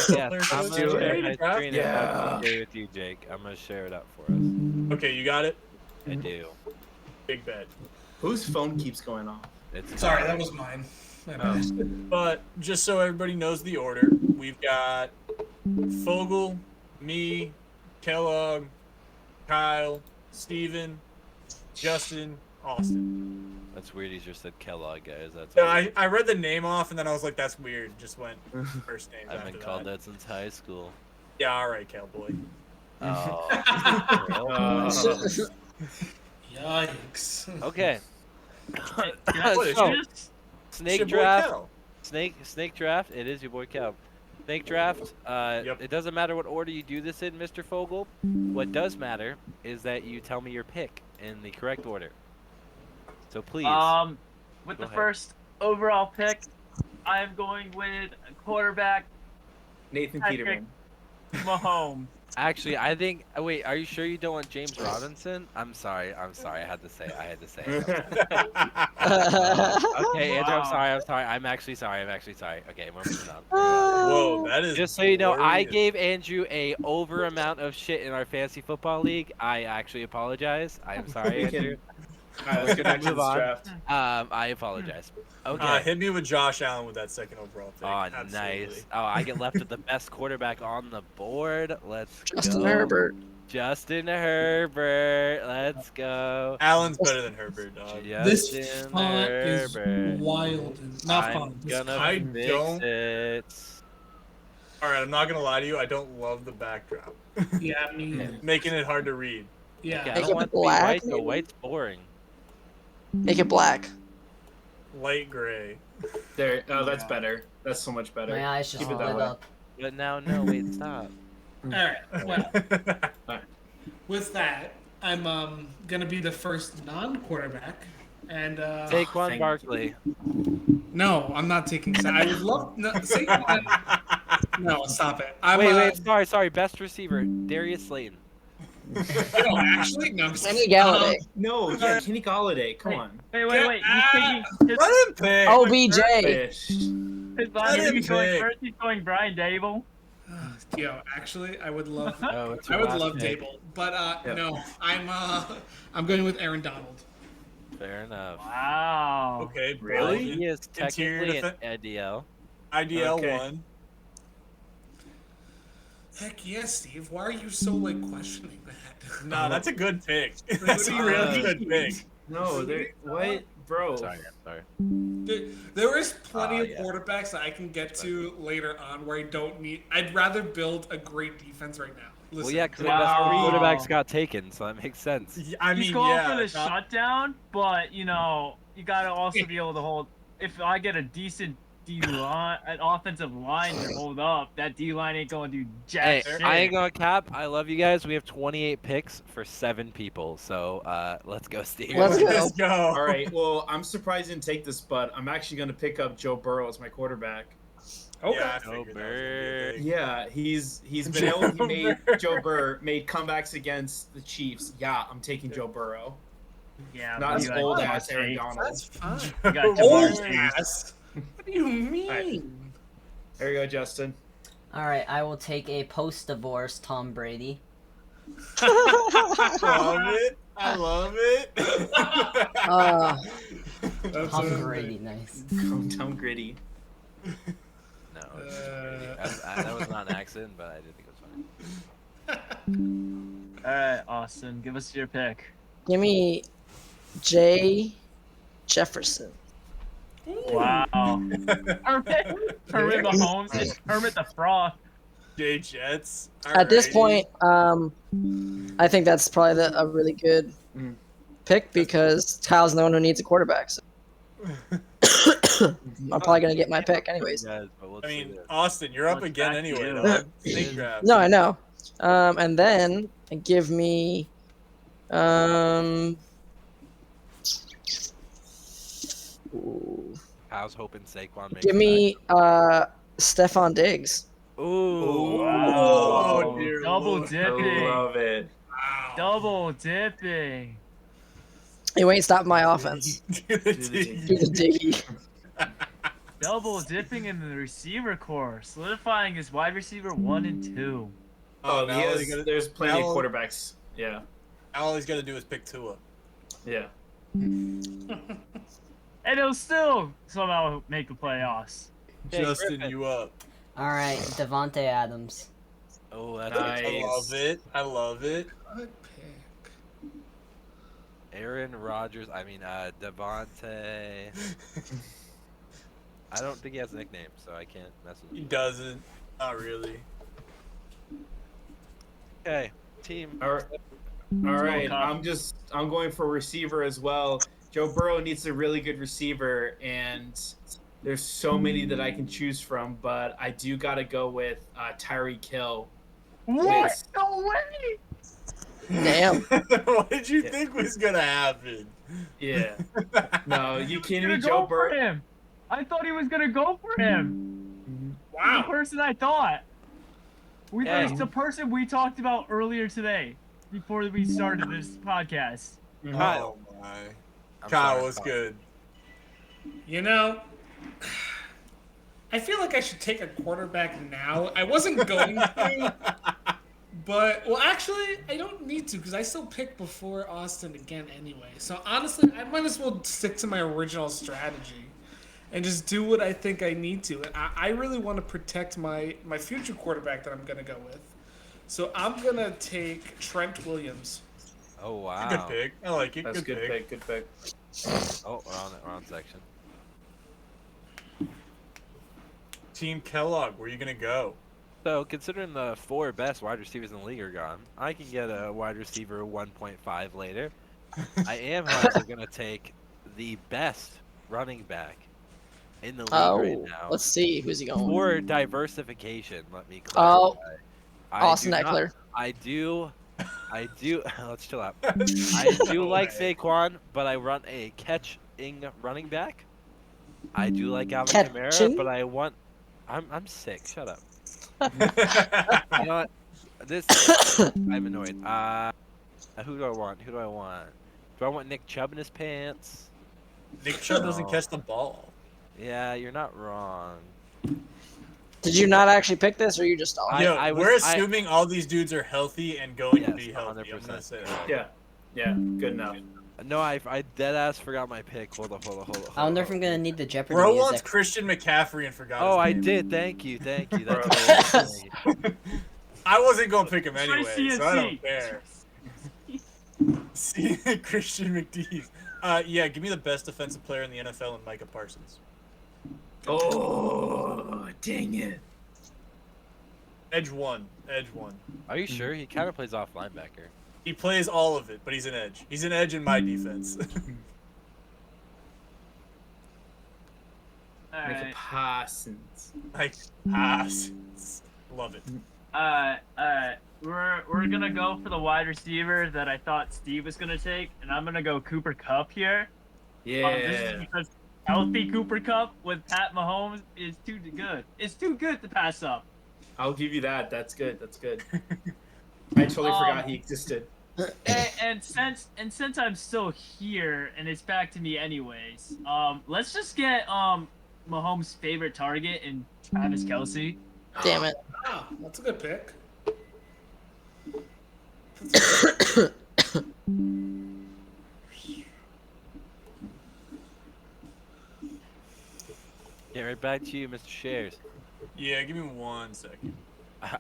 Yeah, I'm Let's do gonna it. share my Draft? screen if that's okay with you, Jake. I'm gonna share it up for us. Okay, you got it. I do. Big bet. Whose phone keeps going off? It's Sorry, that was mine. My bad. But just so everybody knows the order, we've got Fogel, me, Kellogg, Kyle, Steven, Justin, Austin. That's weird. He just said Kellogg, guys. That's. No, weird. I read the name off and then I was like, that's weird. Just went first names I've after been called that. that since high school. Yeah, all right, Cowboy. Oh. Yikes. Okay. Can I What is So, do this? It's Snake your boy draft. Cal. Snake draft. It is your boy Cal. Snake draft. Yep. It doesn't matter what order you do this in, Mr. Fogel. What does matter is that you tell me your pick in the correct order. So please. With Go the ahead. first overall pick, I am going with quarterback Nathan Patrick. Peterman. Mahomes. Actually, I think. Wait, are you sure you don't want James Robinson? I'm sorry. I had to say. it. Okay, Andrew. Wow. I'm sorry. I'm actually sorry. Okay, we're moving on. Whoa, that is. Just so you know, I glorious. gave Andrew a over amount of shit in our fantasy football league. I actually apologize. I am sorry, We can- Andrew. Alright, let's get back to Move this on. draft. I apologize. Okay. Hit me with Josh Allen with that second overall pick. Oh, Absolutely. nice. Oh, I get left with the best quarterback on the board. Let's Justin go. Herbert. Justin Herbert. Let's go. Allen's better than Herbert, dog. This Justin font is Herbert. wild. And not I'm fun. This gonna I fix don't- it. All right, I'm not gonna lie to you. I don't love the backdrop, Yeah, me neither. making it hard to read. Yeah. Okay, I Make don't it want it to be black, white, though. maybe? White's boring. Make it black. Light gray. There. Oh, that's Yeah. better. That's so much better. My eyes just Keep it lit that way. up. But now, no, wait, stop. All right. Well, with that, I'm gonna be the first non-quarterback, and Saquon thank Barkley. no, I'm not taking. I would love no, Saquon. No, stop it. I'm, Wait, sorry. Best receiver, Darius Slayton. No, actually, no. I'm Kenny Galladay. No, yeah, Kenny Galladay. Come on. Wait. He's taking his, Let him pick. OBJ. Fish. his let line. him He's going pick. first. He's going Brian Dable. Yo, actually, I would love. Oh, it's I your would last love pick. Dable, but Yeah. no, I'm going with Aaron Donald. Fair enough. Wow. Okay, Really? Billy. He is Interior technically defen- an IDL. IDL Okay. 1. Heck yes, Steve. Why are you so like questioning that? No, that's a good pick. That's a really good pick. No, what, bro? Sorry, I'm sorry. There is plenty of yeah. quarterbacks that I can get to later on where I don't need. I'd rather build a great defense right now. Listen, Well, yeah, because Wow. the best quarterbacks got taken, so that makes sense. I He's mean, going yeah. for the top- shutdown, but you know, you gotta also be able to hold. If I get a decent D line, an offensive line to hold up, that D line ain't gonna do jack Hey, shit. I ain't gonna cap. I love you guys. We have 28 picks for 7 people, so let's go, Steve. Let's go. Let's go. All right. Well, I'm surprised you didn't take this, but I'm actually going to pick up Joe Burrow as my quarterback. Okay. Yeah, I Joe figured that was gonna be a pick. Yeah, he's been Joe able. He made Burrow. Joe Burrow made comebacks against the Chiefs. Yeah, I'm taking Joe Burrow, Yeah, not but his you got old Jamar ass Aaron Chase. Donald. That's fine. You got Old Jamar Old Chase. ass. What do you mean? Alright. There you go, Justin. All right, I will take a post-divorce Tom Brady. Love it. I love it. That's Tom so Brady, nice. Tom Gritty. No, it's that was not an accident, but I did think it was funny. All right, Austin, give us your pick. Give me Jay Jefferson. Wow. Hermit Mahomes and Hermit the Frog. Jay Jets. At this Alrighty. point, I think that's probably a really good Mm. pick because Kyle's the one who needs a quarterback. So. I'm probably gonna get my pick anyways. Guys, but we'll I see mean, this. Austin, you're up What's again back to anyway. you? Dog. Snake draft. No, I know. And then give me, ooh, Kyle's hoping Saquon makes give it me Stephon Diggs. back. Ooh. Wow. Oh, dear Double Lord. dipping. Love it. Wow. Double dipping. You ain't stopping my offense. Do the dig. Do the diggy. Double dipping in the receiver core, solidifying his wide receiver 1 and 2. Oh, now he all has, he's gonna- there's plenty now- of quarterbacks. Yeah. All he's got to do is pick Tua. Yeah. And he'll still somehow make the playoffs. Hey, Justin, Griffin. you up. All right, Devonte Adams. Oh, that's Nice. a I love it. I love it. Good pick. Aaron Rodgers. I mean, Devontae. I don't think he has a nickname, so I can't mess with He him. doesn't. Not really. Okay, team. All right. All right. Kyle. I'm going for receiver as well. Joe Burrow needs a really good receiver, and there's so many that I can choose from, but I do got to go with Tyreek Hill. What? Yes. No way! Damn. What did you Yeah. think was gonna happen? Yeah. No, you kidding me, Gonna Joe go for Burrow? him. I thought he was gonna go for him. The Wow. person I thought. Yeah. It's the person we talked about earlier today, before we started this podcast. Kyle. Oh my. I'm Kyle sorry, was good. You know, I feel like I should take a quarterback now. I wasn't going to, but well, actually, I don't need to because I still picked before Austin again anyway. So honestly, I might as well stick to my original strategy and just do what I think I need to. And I really want to protect my future quarterback that I'm gonna go with. So I'm gonna take Trent Williams. Oh wow. Good pick. I like it. That's good pick. Good pick. Oh, wrong section. Team Kellogg, where you gonna go? So, considering the 4 best wide receivers in the league are gone, I can get a wide receiver 1.5 later. I am, however, going to take the best running back in the league right Oh, now. let's see. Who's he going? For diversification, let me Oh, clarify. I Austin do not- Eckler. I do. Let's chill out. I do like Saquon, but I run a catching running back. I do like Alvin Kamara, Catching? but I want. I'm sick. Shut up. You know what? This I'm annoyed. Who do I want? Who do I want? Do I want Nick Chubb in his pants? Nick Chubb doesn't No. catch the ball. Yeah, you're not wrong. Did you not actually pick this, or you just all? I- Yo, I was- we're I- assuming all these dudes are healthy and going to Yes, be healthy. I'm 100%. gonna say that. Yeah. Yeah. Good enough. No, I dead ass forgot my pick. Hold on. I wonder if I'm gonna need the Jeopardy Bro music. wants Christian McCaffrey and forgot. Oh, his I name. did. Thank you. Bro, That's great. I wasn't gonna pick him Try anyway, so I don't CNC. care. See, Christian McDees. Yeah, give me the best defensive player in the NFL and Micah Parsons. Oh, dang it. Edge one. Are you sure? He kind of plays off linebacker. He plays all of it, but he's an edge. He's an edge in my defense. Micah Parsons. Like Parsons. Love it. We're gonna go for the wide receiver that I thought Steve was gonna take, and I'm gonna go Cooper Kupp here. This is because healthy Cooper Kupp with Pat Mahomes is too good. It's too good to pass up. I'll give you that. That's good. I totally forgot he existed. And since I'm still here and it's back to me anyways, let's just get Mahomes' favorite target in Travis Kelce. Damn it. Ah, that's a good pick. Get right back to you, Mr. Shares. Yeah, give me 1 second.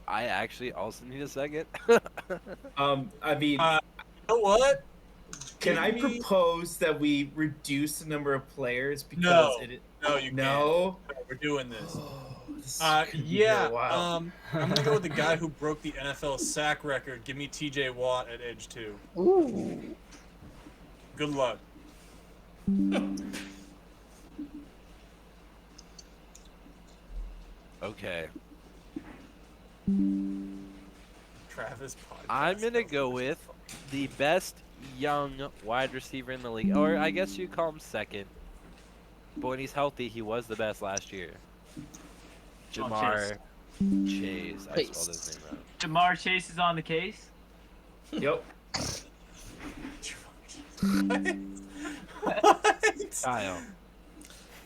I actually also need a second. I mean, You know what? can I give me- propose that we reduce the number of players because No. it? No, you No. can't. We're doing this. This is gonna be Yeah. a while. I'm gonna go with the guy who broke the NFL sack record. Give me T.J. Watt at edge 2. Ooh. Good luck. Okay. Travis Podcast. I'm gonna go with the best young wide receiver in the league, or I guess you call him second. But when he's healthy, he was the best last year. Jamar Chase. I spelled his name wrong. Jamar Chase is on the case. Yep. Kyle.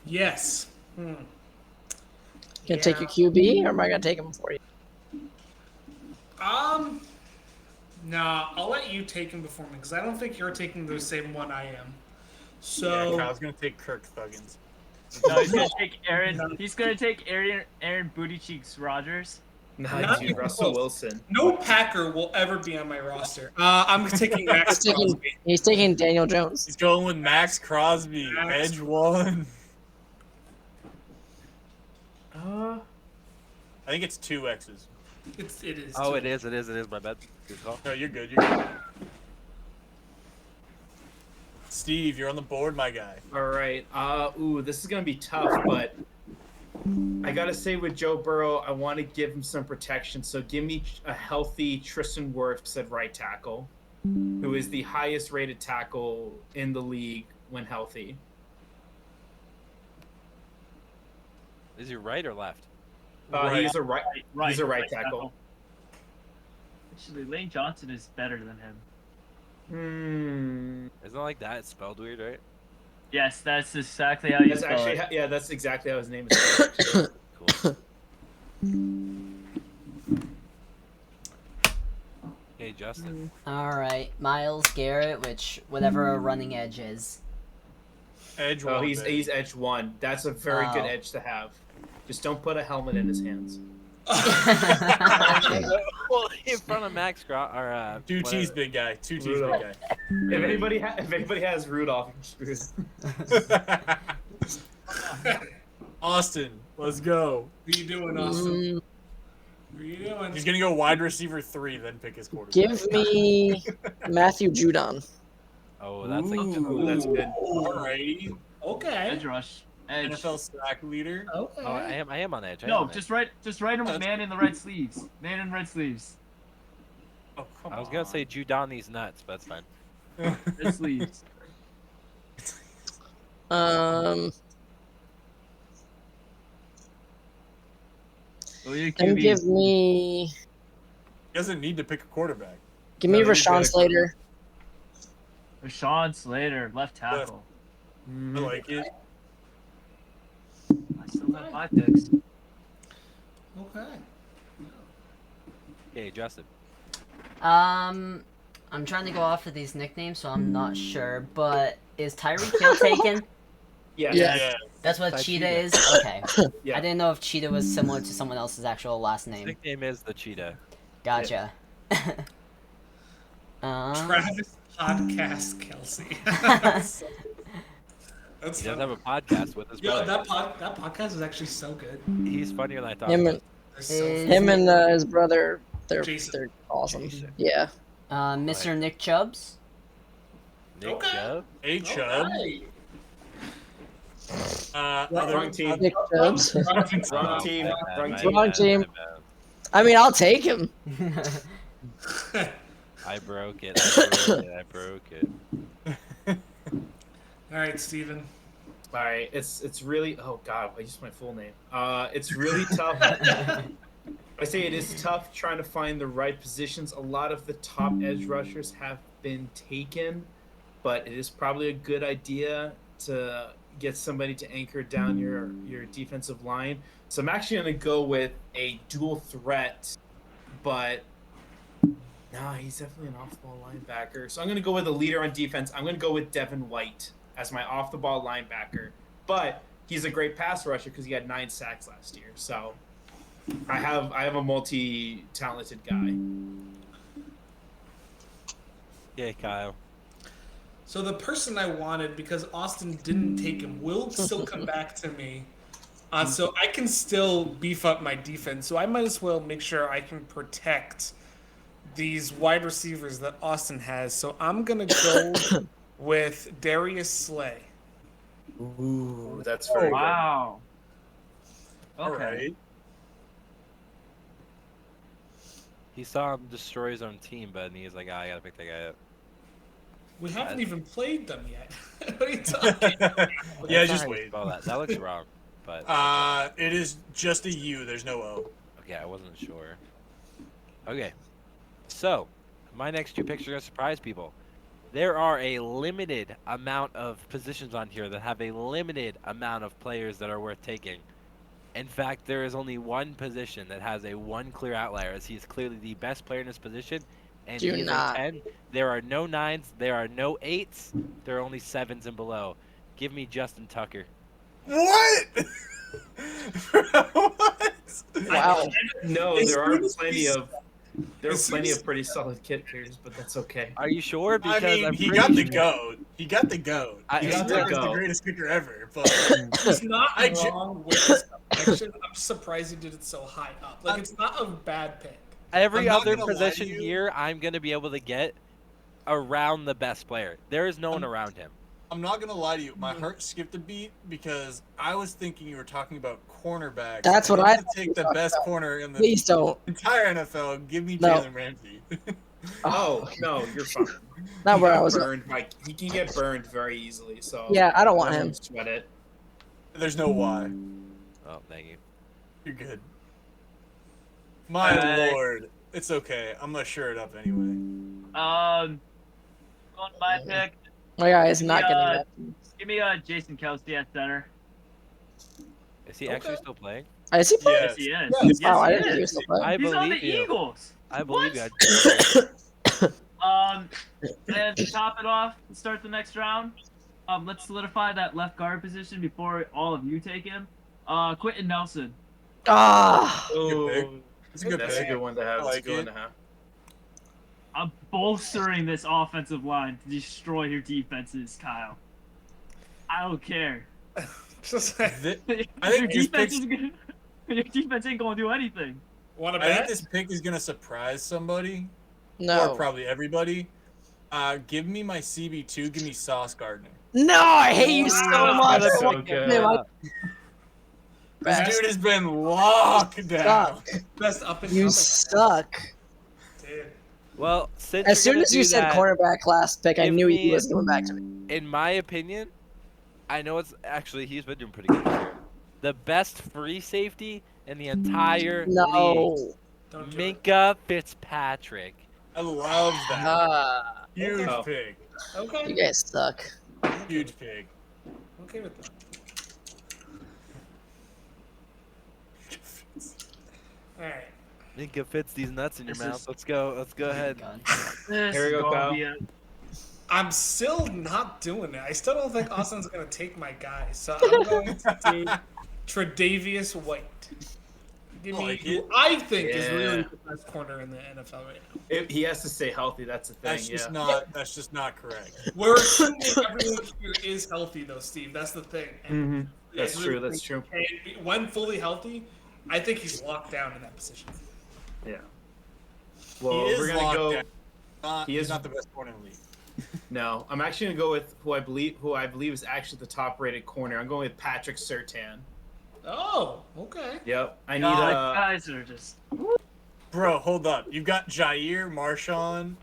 Yes. Gonna take your QB, or am I gonna take him for you? Nah, I'll let you take him before me because I don't think you're taking the same one I am. Yeah, So Kyle's gonna take Kirk Thuggins. No, he's gonna take Aaron. He's gonna take Aaron Booty Cheeks Rogers. Nah, dude, Russell Wilson. no Packer will ever be on my roster. I'm taking Max He's taking- Crosby. He's taking Daniel Jones. He's going with Max Crosby, Max- edge 1. Uh, I think it's 2 X's. It is. Oh, too. it is. My bad. Good call. No, you're good. Steve, you're on the board, my guy. all right. Ooh, this is gonna be tough, but I gotta say with Joe Burrow, I want to give him some protection. So give me a healthy Tristan Wirfs at right tackle, who is the highest rated tackle in the league when healthy. Is he right or left? Right. He's a right. He's a right tackle. Actually, Lane Johnson is better than him. Isn't it like that? It's spelled weird, right? Yes, that's exactly how you That's spell actually it. yeah. That's exactly how his name is. Cool. Hey, Justin. All right, Miles Garrett, which whatever a running edge is. Edge Oh, 1. he's baby. edge 1. That's a very good Oh. edge to have. Just don't put a helmet in his hands. Well, in front of Max or 2 whatever. T's big guy. 2 T's big Rudolph. guy. If anybody has Rudolph, you're screwed. Austin, let's go. What are you doing, Austin? Mm, What are you doing? He's gonna go wide receiver 3, then pick his quarterback. give me Matthew Judon. Oh, that's a Ooh, that's good. Alrighty. Okay. Edge rush. Edge. NFL sack leader. Okay. Oh, I am on edge. I am No, on edge. just write him with man in the red sleeves. Man in red sleeves. Oh, come I was gonna on. say Judon these nuts, but that's fine. Red sleeves. Oh, you And QB. give me He doesn't need to pick a quarterback. me No, he's got Rashawn a- Slater. Rashawn Slater, left tackle. I like it. I still have 5 picks. Okay. Okay, Justin. I'm I'm trying to go off of these nicknames, so I'm not sure. But is Tyreek Hill taken? Yeah. Yeah. That's what Ty Cheetah Cheetah. is? Okay. Yeah. I didn't know if Cheetah was similar to someone else's actual last His name. nickname is the Cheetah. Gotcha. Travis Podcast Kelsey. That's He does fun. have a podcast with his Yo, brother. that podcast is actually so good. He's funnier than I thought. Him and They're so Is- him and his brother, they're Jason. awesome. Jason. Yeah. Mr. Nick Chubbs. Nick Okay. Chubb? Hey, Chubb. Alright. Wrong team. Nick Chubbs. Wrong team. Oh, Wrong my team. bad, Wrong my team. Wrong bad, team. my bad. I mean, I'll take him. I broke it. I broke it. Alright, Steven. Alright, it's really, oh god, I used my full name. It's really tough. I say it is tough trying to find the right positions. A lot of the top edge rushers have been taken, but it is probably a good idea to get somebody to anchor down your defensive line. So I'm actually going to go with a dual threat, but nah, he's definitely an off-the-ball linebacker. So I'm going to go with a leader on defense. I'm going to go with Devin White as my off-the-ball linebacker, but he's a great pass rusher because he had 9 sacks last year. So I have a multi-talented guy. Yeah, Kyle. So the person I wanted, because Austin didn't take him, will still come back to me. So I can still beef up my defense. So I might as well make sure I can protect these wide receivers that Austin has. So I'm going to go with Darius Slay. Ooh, that's very Wow. All Okay. right. He saw him destroy his own team, but he's like, I gotta pick that guy up. We haven't even played them yet. What are you talking Yeah, That's just not how you wait. spell that. That looks wrong, but It is just a U. There's no O. okay, I wasn't sure. Okay, so my next 2 picks are gonna surprise people. There are a limited amount of positions on here that have a limited amount of players that are worth taking. In fact, there is only one position that has a 1 clear outlier, as he is clearly the best player in his position, and Do he is not. a 10. There are no 9s, there are no 8s, there are only 7s and below. Give me Justin Tucker. What? What? Wow. No, As there are soon as plenty we- of as soon as- pretty solid kickers, but that's okay. Are you sure? I Because mean, I'm he pretty got the sure- goat. He got the goat. I- He he got got the the goat. greatest kicker ever. But He's not I ju- wrong with his selection. I'm surprised he did it so high up. Like, it's not a bad pick. Every I'm not other gonna lie to position you. here, I'm gonna be able to get around the best player. There is no one around him. I'm not gonna lie to you. My heart skipped a beat because I was thinking you were talking about cornerbacks. That's and what I'm I gonna thought you take were the talking best about. corner in the Please don't. entire NFL. Give me No. Jalen Ramsey. Oh no, you're fine. Not He where got I was. burned. Like he can get burned very easily. So Yeah, I don't want don't him. Sweat it. There's no why. Oh, thank you. You're good. My Alright. lord. It's okay. I'm gonna sure it up anyway. Going to my pick. My guy is not Yeah. getting that. Give me Jason Kelsey at center. Is he actually still playing? Is he playing? Yes. Yes, he is. Yes. Wow, I Yes, didn't think he he is. was still playing. I He's on the believe you. Eagles. I believe What? you. And to top it off, to start the next round, let's solidify that left guard position before all of you take him. Quentin Nelson. Ah, Oh, pick. It's a good that's a pick. good one to have. I That's a like good one it. to have. I'm bolstering this offensive line to destroy your defenses, Kyle. I don't care. Just like, Thi- I your think this defense pick's- is gonna, your defense ain't gonna do anything. want to I think bet? this pick is gonna surprise somebody, no. or probably everybody. Give me my CB2. Give me Sauce Gardner. No, I hate you so much. That's I so want good. him. I- This Best. dude has been locked down. Suck. Best up and You coming. suck. Dude. Well, since As you're soon gonna as you do said that, cornerback last pick, I give knew me- he was coming back to me. in my opinion, I know it's actually he's been doing pretty good this year. The best free safety in the entire league, No. Don't do it. Minka Fitzpatrick. I love that. Ah, Huge Oh. pick. Okay. you guys suck. Huge pick. Okay with that. All right. Minka fits these nuts in your This mouth. is- Let's go. Let's go Oh my ahead. God. This Here we is go, gonna Kyle. be a- I'm still not doing it. I still don't think Austin's gonna take my guy, so I'm going to do Tre'Davious White. Give me Like who it. I think is Yeah. really the best corner in the NFL right now. He has to stay healthy. That's the thing. That's just yeah. not. That's just not correct. We're assuming everyone here is healthy, though, Steve. That's the thing. And That's I true. really That's true. think when fully healthy, I think he's locked down in that position. Yeah. Well, he is we're gonna locked go. down. He He's is- not the best corner in the league. No, I'm actually gonna go with who I believe is actually the top-rated corner. I'm going with Patrick Surtain. Oh, okay. Yep. I need God, guys are just. Bro, hold up. You've got Jair, Marshawn.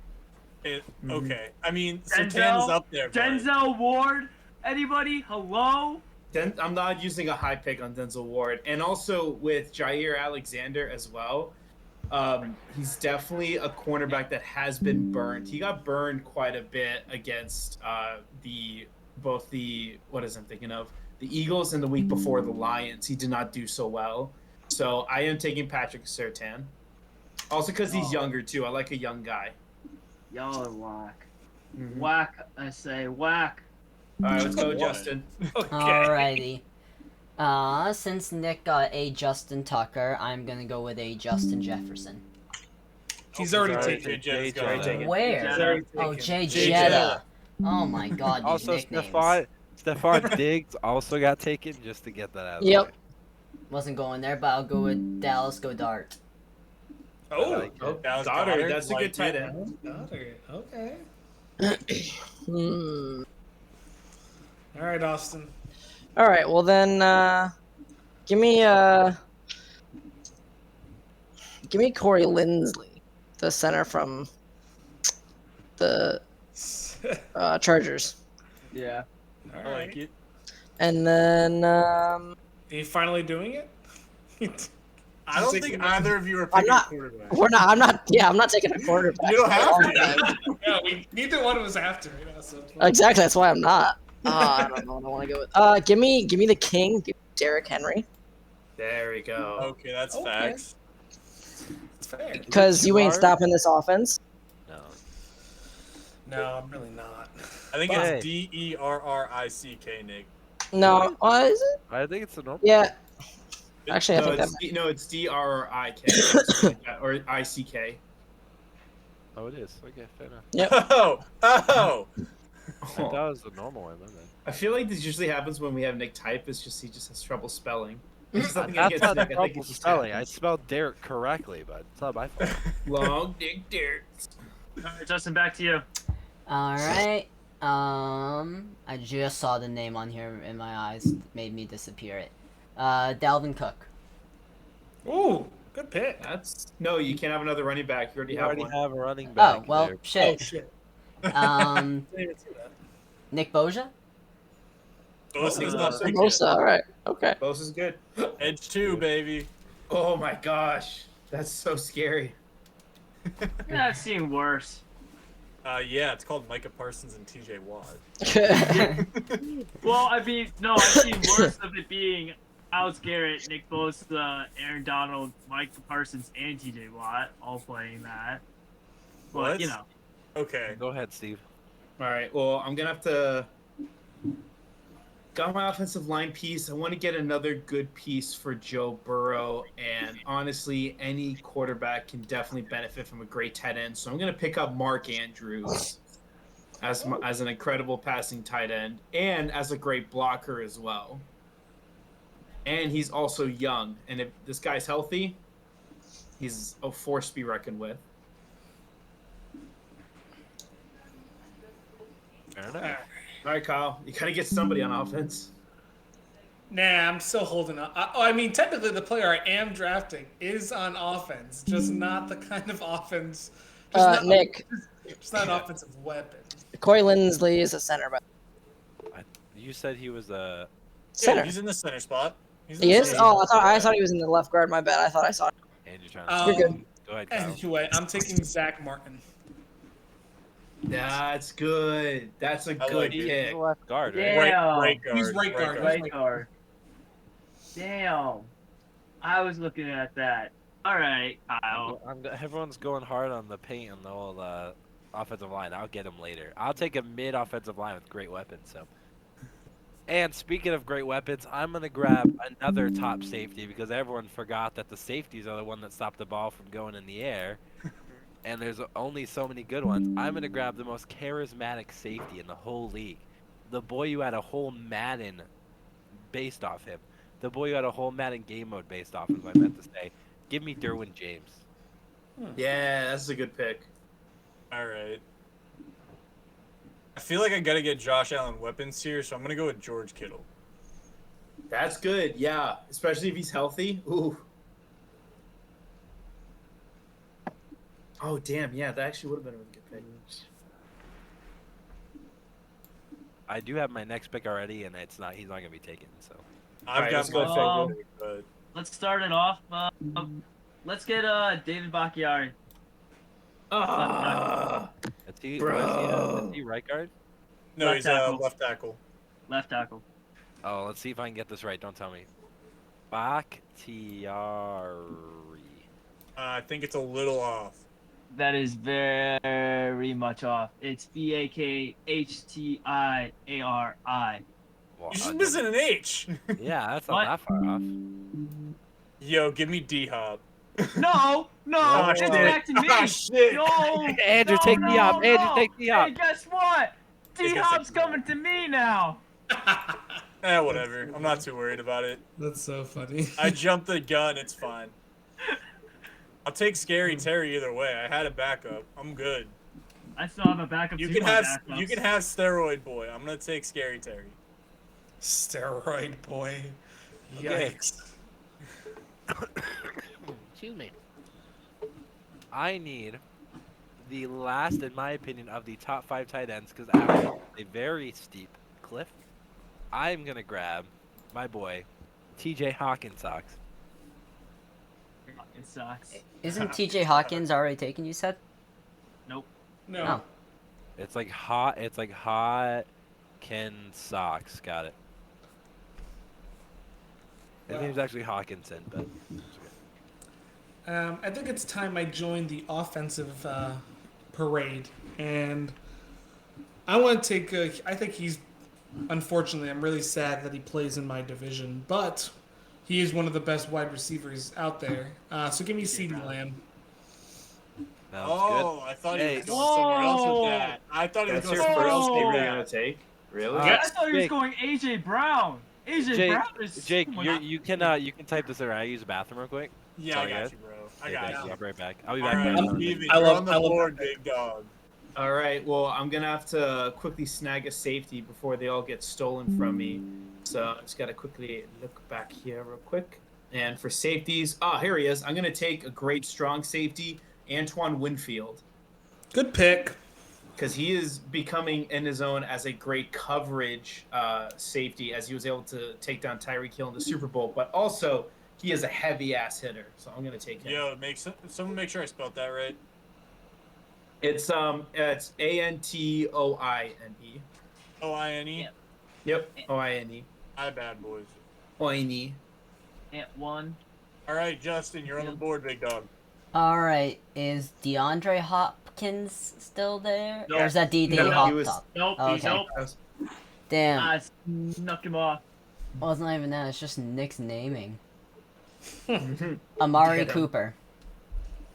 Okay. I mean, Surtain's up there. But Denzel Ward. Anybody? Hello. I'm not using a high pick on Denzel Ward, and also with Jair Alexander as well. He's definitely a cornerback that has been burned. He got burned quite a bit against the Eagles, and the week before the Lions. He did not do so well. So I am taking Patrick Surtain. Also because he's younger too. I like a young guy. Y'all are whack. Mhm. Whack. I say whack. All right, let's go, What? Justin. Alrighty. Since Nick got a Justin Tucker, I'm gonna go with a Justin Jefferson. He's already Sorry, taken. Jay Jay Jet's Jetta. got it. Where? He's already Oh, taken. Jay Jay Jetta. Jetta. Oh my God, these Also, nicknames. Stephon Diggs also got taken just to get that out of Yep. the way. Wasn't going there, but I'll go with Dallas Goddard. Oh, like it. Dallas Goddard, that's a like good tight it. end. Goddard. Okay. Hmm. All right, Austin. All right. Well then, give me Corey Linsley, the center from the Chargers, Yeah. All I right. like it. and then Are you finally doing it? I don't think either of you are I'm picking not- a quarterback. we're not. I'm not. Yeah, I'm not taking a quarterback. You don't have to. No, neither one of us have to. You know, so Exactly. That's why I'm not. I don't know what I want to go with. Give me the king, give me Derrick Henry, There we go. Okay, that's Okay. facts. it's fair. because you ain't Jamar? stopping this offense. No. No, I'm really not. I think Hey. it's Derrick, Nick. No, what is it? I think it's a normal. Yeah. Actually, I No, think that. it's DRRIK or ICK. Oh, it is. Okay, fair enough. Yep. Oh, oh. I thought it was the normal one. Wasn't it? I feel like this usually happens when we have Nick type. It's just he just has trouble spelling. It's nothing That's against not Nick. I think trouble it's just spelling. I happens. spelled Derek correctly, but it's not my fault. Long Dick Derek. All right, Justin, back to you. Alright. I just saw the name on here in my eyes. Made me disappear it. Dalvin Cook. Ooh, good pick. That's no, you can't have another running back. You already You have already one. have a running back. Oh, well, there. Oh shit. shit. Um, Didn't even see that. Nick Boja? Bosa's not picked Bosa. All right. Okay. Bose is good. yet. Edge 2, baby. Oh my gosh, that's so scary. Yeah, I've seen worse. Yeah, it's called Micah Parsons and TJ Watt. Well, I mean, no, I've seen worse of it being Alex Garrett, Nick Bosa, Aaron Donald, Mike Parsons, and TJ Watt all playing that. But, What? you know. Okay. Go ahead, Steve. All right, well, I'm gonna have to. Got my offensive line piece. I want to get another good piece for Joe Burrow, and honestly, any quarterback can definitely benefit from a great tight end. So I'm gonna pick up Mark Andrews as an incredible passing tight end and as a great blocker as well. And he's also young, and if this guy's healthy, he's a force to be reckoned with. Fair All enough. right. All right, Kyle, you gotta get somebody on offense. Nah, I'm still holding up. I mean, technically, the player I am drafting is on offense, just not the kind of offense. Just not, Nick, It's not an offensive weapon. Corey Linsley is a center, but You said he was a. center. Yeah, he's in the center spot. He's in He the is. center Oh, spot. I thought he was in the left guard. My bad. I thought I saw. And you're trying to. You're good. Go ahead, Kyle. Anyway, I'm taking Zach Martin. That's good. That's a I good like it. He's pick. the left guard, right? Yeah. Right guard. He's right guard. Right guard. Damn. I was looking at that. All right, Kyle. Everyone's going hard on the paint and the whole offensive line. I'll get him later. I'll take a mid-offensive line with great weapons. So. And speaking of great weapons, I'm going to grab another top safety because everyone forgot that the safeties are the one that stop the ball from going in the air. And there's only so many good ones. I'm going to grab the most charismatic safety in the whole league. The boy who had a whole Madden based off him. The boy who had a whole Madden game mode based off is what I meant to say. Give me Derwin James. Yeah, that's a good pick. All right. I feel like I got to get Josh Allen weapons here, so I'm going to go with George Kittle. That's good, yeah. Especially if he's healthy. Ooh. Oh, damn, yeah, that actually would have been a really good pick. I do have my next pick already, and he's not going to be taken. So I've got my pick, but Let's start it off. Let's get David Bakhtiari. Is he right guard? no, Left he's tackle. left tackle. Left tackle. Oh, let's see if I can get this right. Don't tell me. Bakhtiari. I think it's a little off. That is very much off. It's Bakhtiari. Well, You're just missing an H. Yeah, that's not What? that far off. Yo, give me D-Hop. No, Oh, it's shit. back to me. Oh, shit. No, Andrew, take me up. Andrew, take me up. Hey, guess what? He's gonna D-Hop's take me coming to me now. Whatever. I'm not too worried about it. That's so funny. I jumped the gun. It's fine. I'll take Scary Terry either way. I had a backup. I'm good. I still have a backup. You to can my have backups. Steroid Boy. I'm gonna take Scary Terry. Steroid boy. Okay. Yikes. Excuse me. I need the last, in my opinion, of the top 5 tight ends because after a very steep cliff, I'm gonna grab my boy, T.J. Hawkins. It sucks. Isn't T.J. Hawkins already taken? You said. Nope. No. Oh. It's like hot. It's like hot. Ken Sox. Got it. His name's actually Hawkinson, but. I think it's time I joined the offensive parade, and I want to take. I think he's. Unfortunately, I'm really sad that he plays in my division, but he is one of the best wide receivers out there. So give me CeeDee Lamb. Sounds Oh, I thought he Hey. was going somewhere else with that. I thought he was That's going your somewhere first else pick with you're that. going to take? Really? Uh, I thought he was Jake. going AJ Brown. AJ Jake, Brown is. Jake, oh my you God. can type this around. I use the bathroom real quick. Yeah, Sorry, I got guys. you, bro. I Okay, got thank you. I'll be right back. I'll be All back. right, later. Steven, I you're love- on the I love board, that. big dog. All right, well, I'm going to have to quickly snag a safety before they all get stolen from me. So I just got to quickly look back here real quick. And for safeties, here he is. I'm going to take a great strong safety, Antoine Winfield, Good pick. because he is becoming in his own as a great coverage safety as he was able to take down Tyreek Hill in the Super Bowl. But also, he is a heavy-ass hitter, so I'm going to take him. Yo, someone make sure I spelled that right. It's Antoine. O-I-N-E? Yep, Oine. My bad, boys. Oine. Ant one. All right, Justin, you're on the board, big dog. All right. Is DeAndre Hopkins still there, No. or is that D.D. No, Hop he was- Top? Nope. Okay. Nope. Damn. I snuck him off. Well, it's not even that. It's just Nick's naming. Amari Get him. Cooper.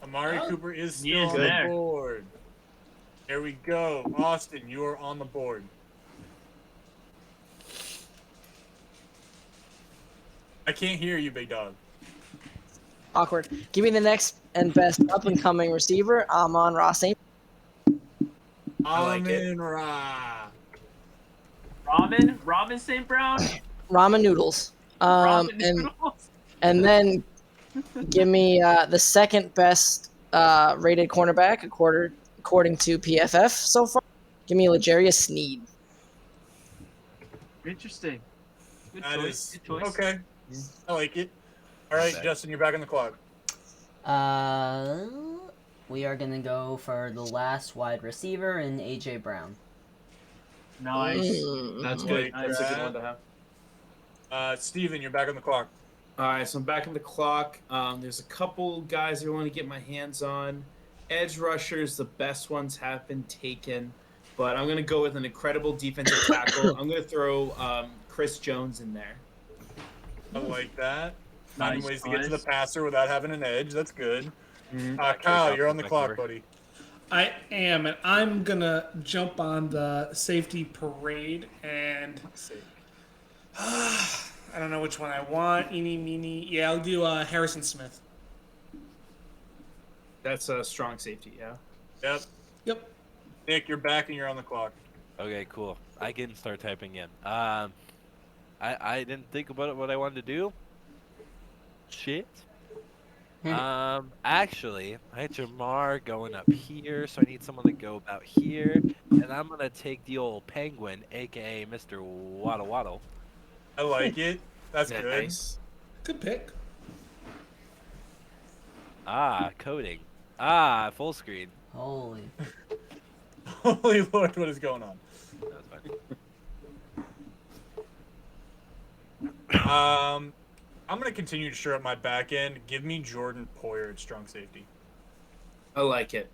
Amari Cooper is He still is on there. the board. There we go. Austin, you are on the board. I can't hear you, big dog. Awkward. Give me the next and best up and coming receiver, Amon-Ra St. I like it. Amin-Ra. Ramen St. Brown. Ramen noodles. Ramen And noodles. and then give me the second best rated cornerback according to PFF so far. Give me L'Jarius Sneed. Interesting. Good That choice. is Good choice. okay. I like it. All right, Okay. Justin, you're back on the clock. We are gonna go for the last wide receiver in AJ Brown. Nice. Mm. That's Mhm. good. That's a good Right. one to have. Steven, you're back on the clock. All right, so I'm back on the clock. There's a couple guys I want to get my hands on. Edge rushers, the best ones have been taken, but I'm going to go with an incredible defensive tackle. I'm going to throw Chris Jones in there. I like that. Finding Nice ways to get to the choice. passer without having an edge. That's good. Mhm. Kyle, you're on the clock, buddy. I am, and I'm gonna jump on the safety parade, and I don't know which one I want. Eeny, meeny. Yeah, I'll do Harrison Smith. That's a strong safety, yeah. Yep. Yep. Nick, you're back and you're on the clock. Okay, cool. I can start typing in. I didn't think about what I wanted to do. Shit. Actually, I had Jamar going up here, so I need someone to go about here, and I'm gonna take the old penguin, aka Mr. Waddle Waddle. I like it. That's Yeah, good. nice. Good pick. Coding. Full screen. Holy. Holy Lord, what is going on? That was fine. I'm going to continue to shore up my back end. Give me Jordan Poyer at strong safety. I like it.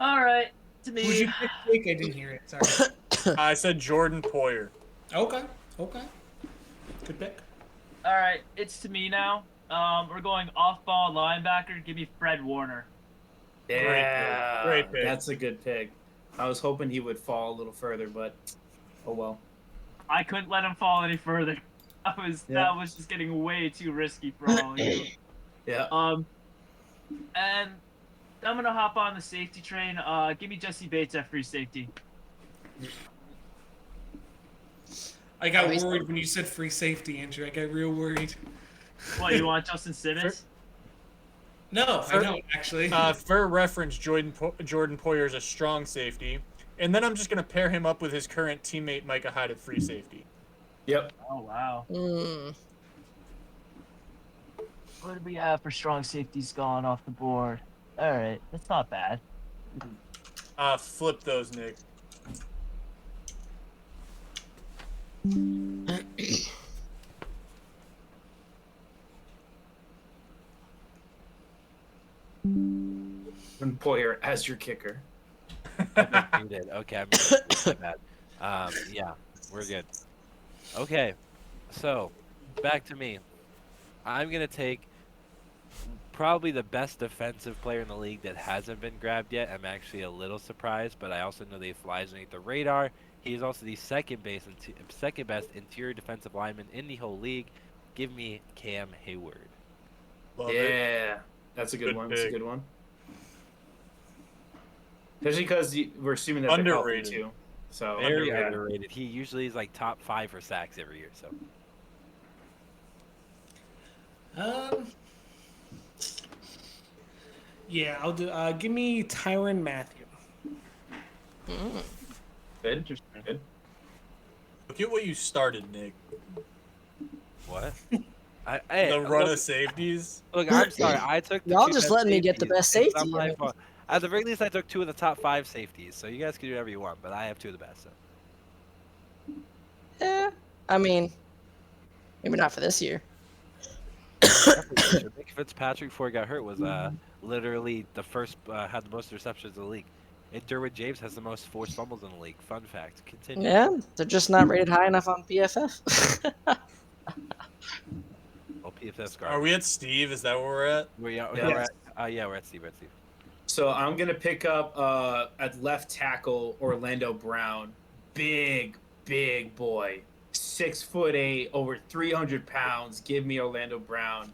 All right, to Would me. you pick Jake? I didn't hear it. Sorry. I said Jordan Poyer. Okay. Good pick. All right, it's to me now. We're going off-ball linebacker. Give me Fred Warner. Yeah. Great pick. That's a good pick. I was hoping he would fall a little further, but oh well. I couldn't let him fall any further. That was just getting way too risky for all of you. Yeah. And I'm gonna hop on the safety train. Give me Jesse Bates at free safety. I got worried when you said free safety, Andrew. I got real worried. What, you want Justin Simmons? No, I don't actually. For reference, Jordan Poyer is a strong safety. And then I'm just going to pair him up with his current teammate, Micah Hyde, at free safety. Yep. Oh wow. Mm. What do we have for strong safeties gone off the board? All right, that's not bad. Flip those, Nick. And Poyer as your kicker. You did. Okay, I'm good. My bad. Yeah, we're good. Okay, so back to me. I'm gonna take probably the best defensive player in the league that hasn't been grabbed yet. I'm actually a little surprised, but I also know that he flies underneath the radar. He's also the second best interior defensive lineman in the whole league. Give me Cam Hayward. Love it. Yeah. That's a good one. That's a pick. good one. Especially because we're assuming that they're healthy Underrated. too. So Very yeah. underrated. He usually is like top 5 for sacks every year. So Yeah, I'll do. Give me Tyrann Mathieu. Good. Good. Look at what you started, Nick. what? Hey, The run look, of safeties. look, I'm sorry. I took the Y'all two just best letting me get the safeties. best It's not safety, my I mean. fault. At the very least, I took 2 of the top 5 safeties. So you guys can do whatever you want, but I have 2 of the best. So. Yeah, I mean, maybe not for this year. Nick Fitzpatrick before he got hurt was literally the first had the most receptions in the league. And Derwin James has the most forced fumbles in the league. Fun fact. Continue. Yeah, they're just not rated high enough on PFF. Oh, PFF's Are garbage. we at Steve? Is that where we're at? We're Yes. yeah, we're at Steve. We're at Steve. So I'm gonna pick up at left tackle Orlando Brown. Big boy. 6'8", over 300 pounds. Give me Orlando Brown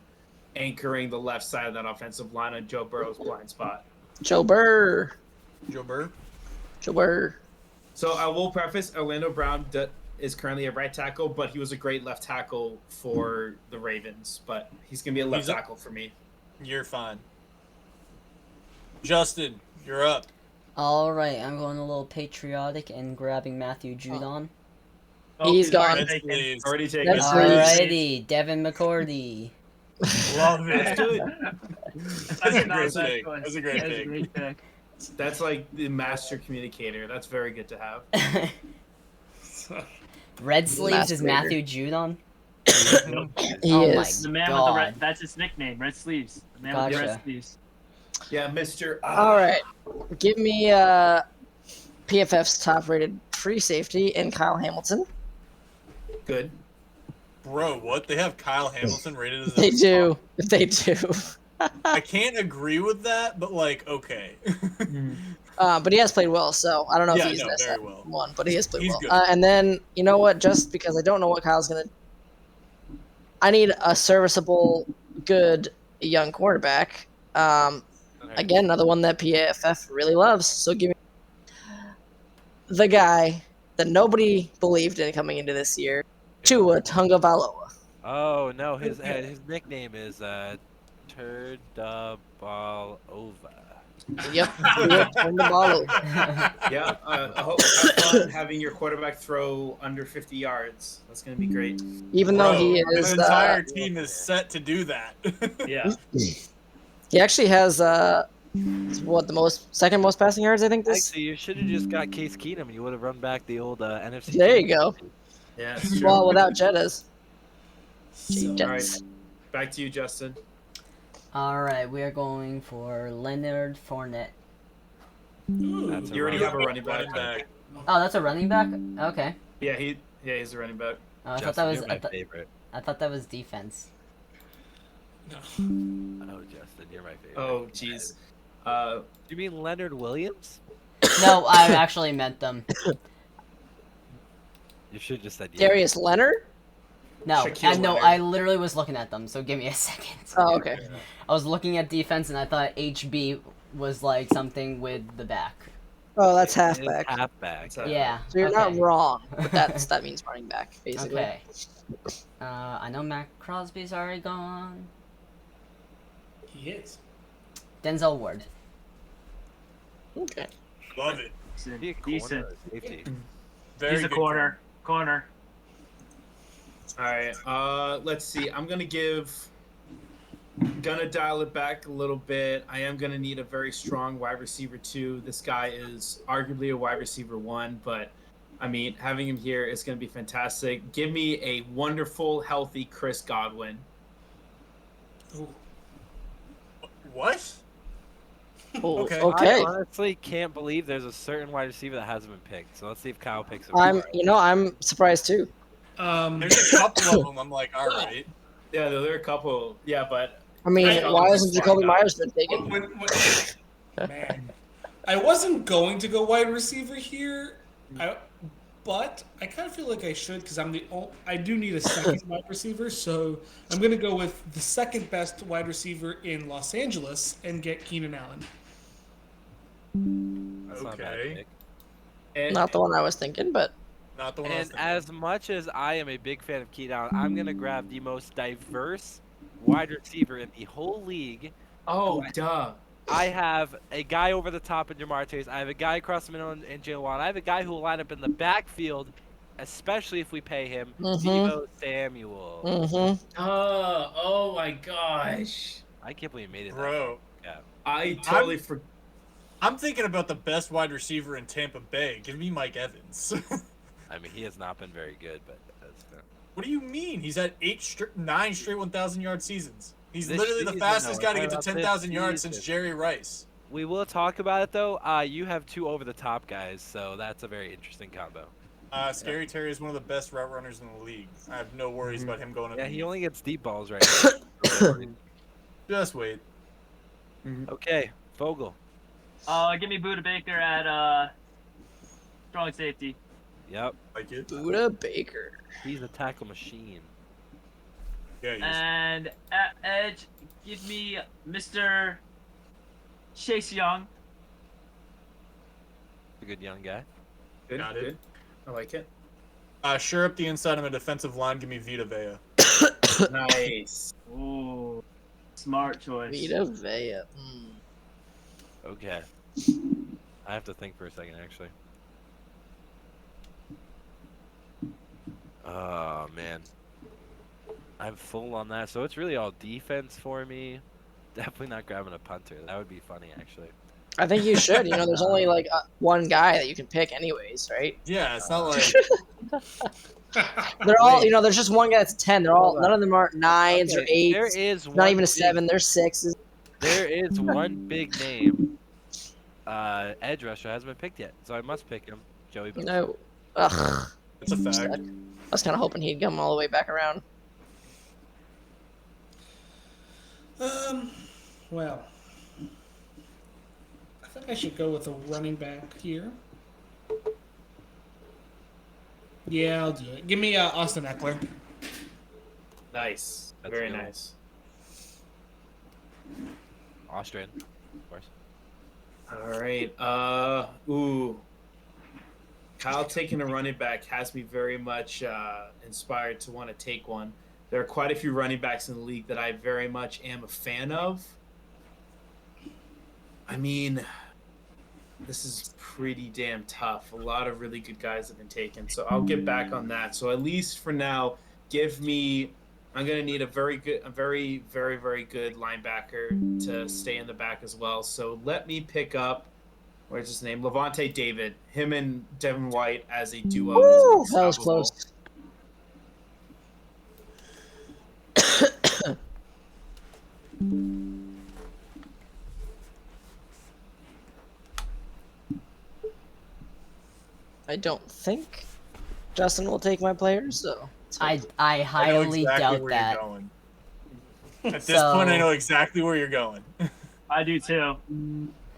anchoring the left side of that offensive line on Joe Burrow's blind spot. Joe Burr. Joe Burr? Joe Burr. So I will preface Orlando Brown is currently a right tackle, but he was a great left tackle for the Ravens. But he's going to be a left tackle for me. You're fine. Justin, you're up. All right, I'm going a little patriotic and grabbing Matthew Judon. He's gone. Red sleeves. Already taken. That's Alrighty, Devin McCourty. Love it. Let's do it. That's a not great bad pick. choice. That's a great That's pick. a great pick. That's like the master communicator. That's very good to have. Red Sleeves is Masturbator. Matthew Judon? He Oh is. my The man with the red. God. That's his nickname, Red Sleeves. The man with the Gotcha. red sleeves. Yeah, Mr. All right, give me PFF's top-rated free safety in Kyle Hamilton. Good. Bro, what? They have Kyle Hamilton rated as They a do. They do. I can't agree with that, but like, okay. But he has played well, so I don't know Yeah, if he's no, this very well. one, but he has played He's well. good. And then you know what? Just because I don't know what Kyle's gonna, I need a serviceable, good young quarterback. Again, another one that PFF really loves. So give me the guy that nobody believed in coming into this year, Tua Tagovailoa. Oh no, his nickname is Turdabalova. Yep, turn the ball over. Yeah, I hope have fun having your quarterback throw under 50 yards. That's going to be great. Even though he Bro, is, the entire team is set to do that. Yeah. he actually has what the second most passing yards I think this. Actually, you should have just got Case Keenum. You would have run back the old NFC. There you go. Yeah, it's true. Well, without Jettas. So, Jets. Back to you, Justin. Alright, we are going for Leonard Fournette. That's a You already run. have a running back. Running back. Oh, that's a running back? Okay. Yeah, he's a running back. Oh, I thought Justin, that was you're my favorite. I thought that was defense. Oh, Justin, you're my favorite. Oh, jeez. You mean Leonard Williams? No, I actually meant them. You should have just said yes. Darius Leonard. No, Shaquille no, Leonard. I literally was looking at them, so give me a second. Oh, okay. I was looking at defense and I thought HB was like something with the back. Oh, that's It is halfback. Halfback. So- Yeah. So you're not okay. wrong, but that means running back, basically. Okay. I know Matt Crosby's already gone. he is. Denzel Ward. Okay. Love it. Be a corner Decent. or safety. Very He's a good corner. Corner. All right. Let's see. I'm gonna dial it back a little bit. I am gonna need a very strong wide receiver 2. This guy is arguably a wide receiver 1, but I mean, having him here is gonna be fantastic. Give me a wonderful, healthy Chris Godwin. Ooh. What? Oh, Okay. okay. I honestly can't believe there's a certain wide receiver that hasn't been picked. So let's see if Kyle picks him. I'm surprised too. There's a couple of them. I'm like, all right. Yeah, there are a couple. Yeah, but I mean, Right. why hasn't Jacoby Myers been taken? Man, I wasn't going to go wide receiver here, but I kind of feel like I should because I do need a second wide receiver, so I'm going to go with the second best wide receiver in Los Angeles and get Keenan Allen. That's not a bad Okay. pick. and, Not the one I was thinking, but Not the one I was And thinking. as much as I am a big fan of Keenan Allen, I'm gonna grab the most diverse wide receiver in the whole league. oh, duh. I have a guy over the top in Jamar Chase. I have a guy across the middle in Jalen Waddle. I have a guy who will line up in the backfield, especially if we pay him. Mhm. Deebo Samuel. Oh my gosh. I can't believe he made it. Bro, I totally forgot. I'm thinking about the best wide receiver in Tampa Bay. Give me Mike Evans. I mean, he has not been very good, but that's fair. What do you mean? He's had 9 straight 1,000-yard seasons. He's This literally the season, fastest though, guy to we're get to talking about 10,000 this yards since season. Jerry Rice. We will talk about it though. You have 2 over the top guys, so that's a very interesting combo. Scary Terry is one of the best route runners in the league. I have no worries about him going up. Yeah, the he field. only gets deep balls right now. Just wait. Okay, Vogel. Give me Buda Baker at strong safety. Yep, Like it. Buda Baker. he's a tackle machine. Yeah, he's And at edge, give me Mr. Chase Young. A good young guy. Good, Got it. good. I like it. sure up the inside of a defensive line. Give me Vita Vea. Nice. Ooh, smart choice. Vita Vea. Okay. I have to think for a second, actually. Oh, man. I'm full on that. So it's really all defense for me. Definitely not grabbing a punter. That would be funny, actually. I think you should. You know, there's only like one guy that you can pick, anyways, right? Yeah, it's not like They're all, Wait. there's just one guy that's 10. They're all, Hold on. none of them are 9s or Okay, 8s. there is Not one even a big- 7. They're 6s. There is one big name. Edge rusher hasn't been picked yet, so I must pick him. Joey Bosa. No. Ugh. That's a fact. I was kind of hoping he'd come all the way back around. Well, I think I should go with a running back here. Yeah, I'll do it. Give me Austin Eckler. Nice. That's Very a good one. nice. Austrian, of course. All right. Ooh. Kyle taking a running back has me very much inspired to want to take one. There are quite a few running backs in the league that I very much am a fan of. I mean, this is pretty damn tough. A lot of really good guys have been taken, so I'll get back on that. So at least for now, give me. I'm gonna need a very, very, very good linebacker to stay in the back as well. So let me pick up. Where's his name? Levante David. Him and Devin White as a duo. Woo! Is That was unstoppable. close. I don't think Justin will take my players, so. I I know highly exactly doubt where that. you're going. At this point, I know exactly where you're going. I do too.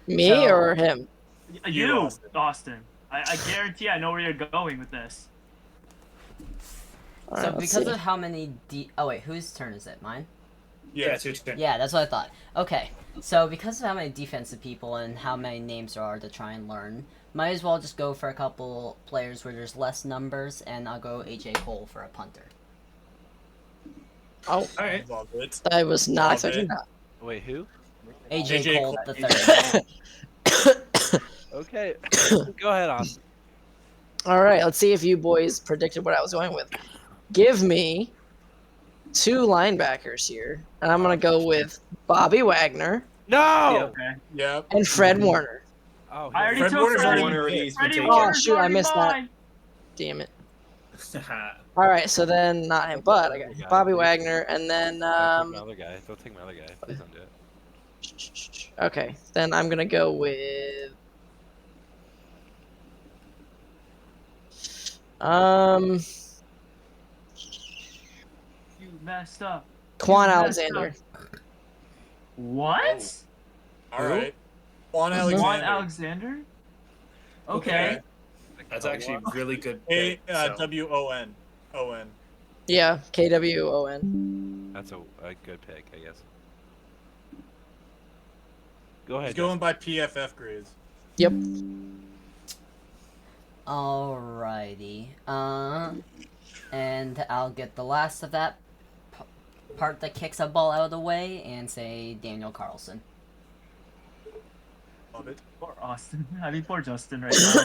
Me So- or him? You, Austin. Austin. I guarantee I know where you're going with this. All So right, let's because see. of how many oh wait, whose turn is it? Mine? Yeah, it's your turn. Yeah, that's what I thought. Okay, so because of how many defensive people and how many names there are to try and learn, might as well just go for a couple players where there's less numbers, and I'll go AJ Cole for a punter. Oh, All right. Love it. I was not Love expecting it. that. Wait, who? AJ, AJ Cole Cole. the third. Okay, go ahead, Austin. All right, let's see if you boys predicted what I was going with. Give me 2 linebackers here, and I'm gonna go with Bobby Wagner No. Okay. Yep. and Fred Warner. Oh, I already Fred took Warner's Freddie. already been Freddie taken. Warner's shoot, I already missed that. mine. Damn it. All right, so then not him, but I got Bobby Wagner, and then Don't take my other guy. Don't take my other guy. Please don't do it. okay, then I'm gonna go with You messed up. Quan You messed Alexander. up. What? All right. Juan Mhm. Alexander. Juan Alexander? Okay. That's actually a really good A pick. So. W-O-N. O-N. Yeah, KWON. That's a good pick, I guess. Go ahead. He's going by PFF grades. Yep. Alrighty. And I'll get the last of that part that kicks a ball out of the way and say Daniel Carlson. Love it. Poor Austin. I mean, poor Justin right now.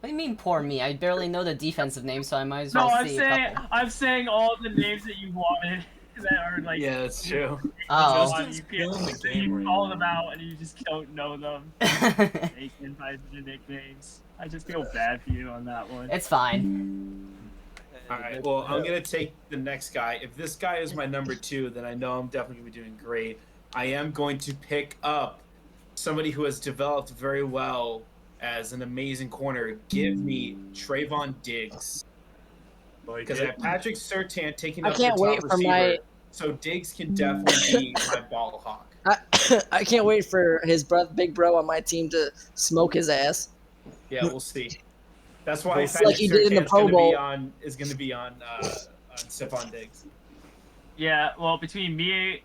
What do you mean, poor me? I barely know the defensive name, so I might as No, well I'm see a saying couple. I'm saying all the names that you wanted that are like Yeah, that's true. Oh. Justin's killing the game you right call now. them out and you just don't know them. Taken by the nicknames. I just feel bad for you on that one. It's fine. All right. Well, I'm gonna take the next guy. If this guy is my number 2, then I know I'm definitely gonna be doing great. I am going to pick up somebody who has developed very well as an amazing corner. Give me Trayvon Diggs, Like because I it. have Patrick Surtain taking I up can't the top wait for receiver. my- So Diggs can definitely be my ball hawk. I can't wait for his big bro on my team to smoke his ass. Yeah, we'll see. That's why Like Patrick he did in the Surtain's Pro gonna Bowl. be on is going to be on Stephon Diggs. Yeah, well, between me,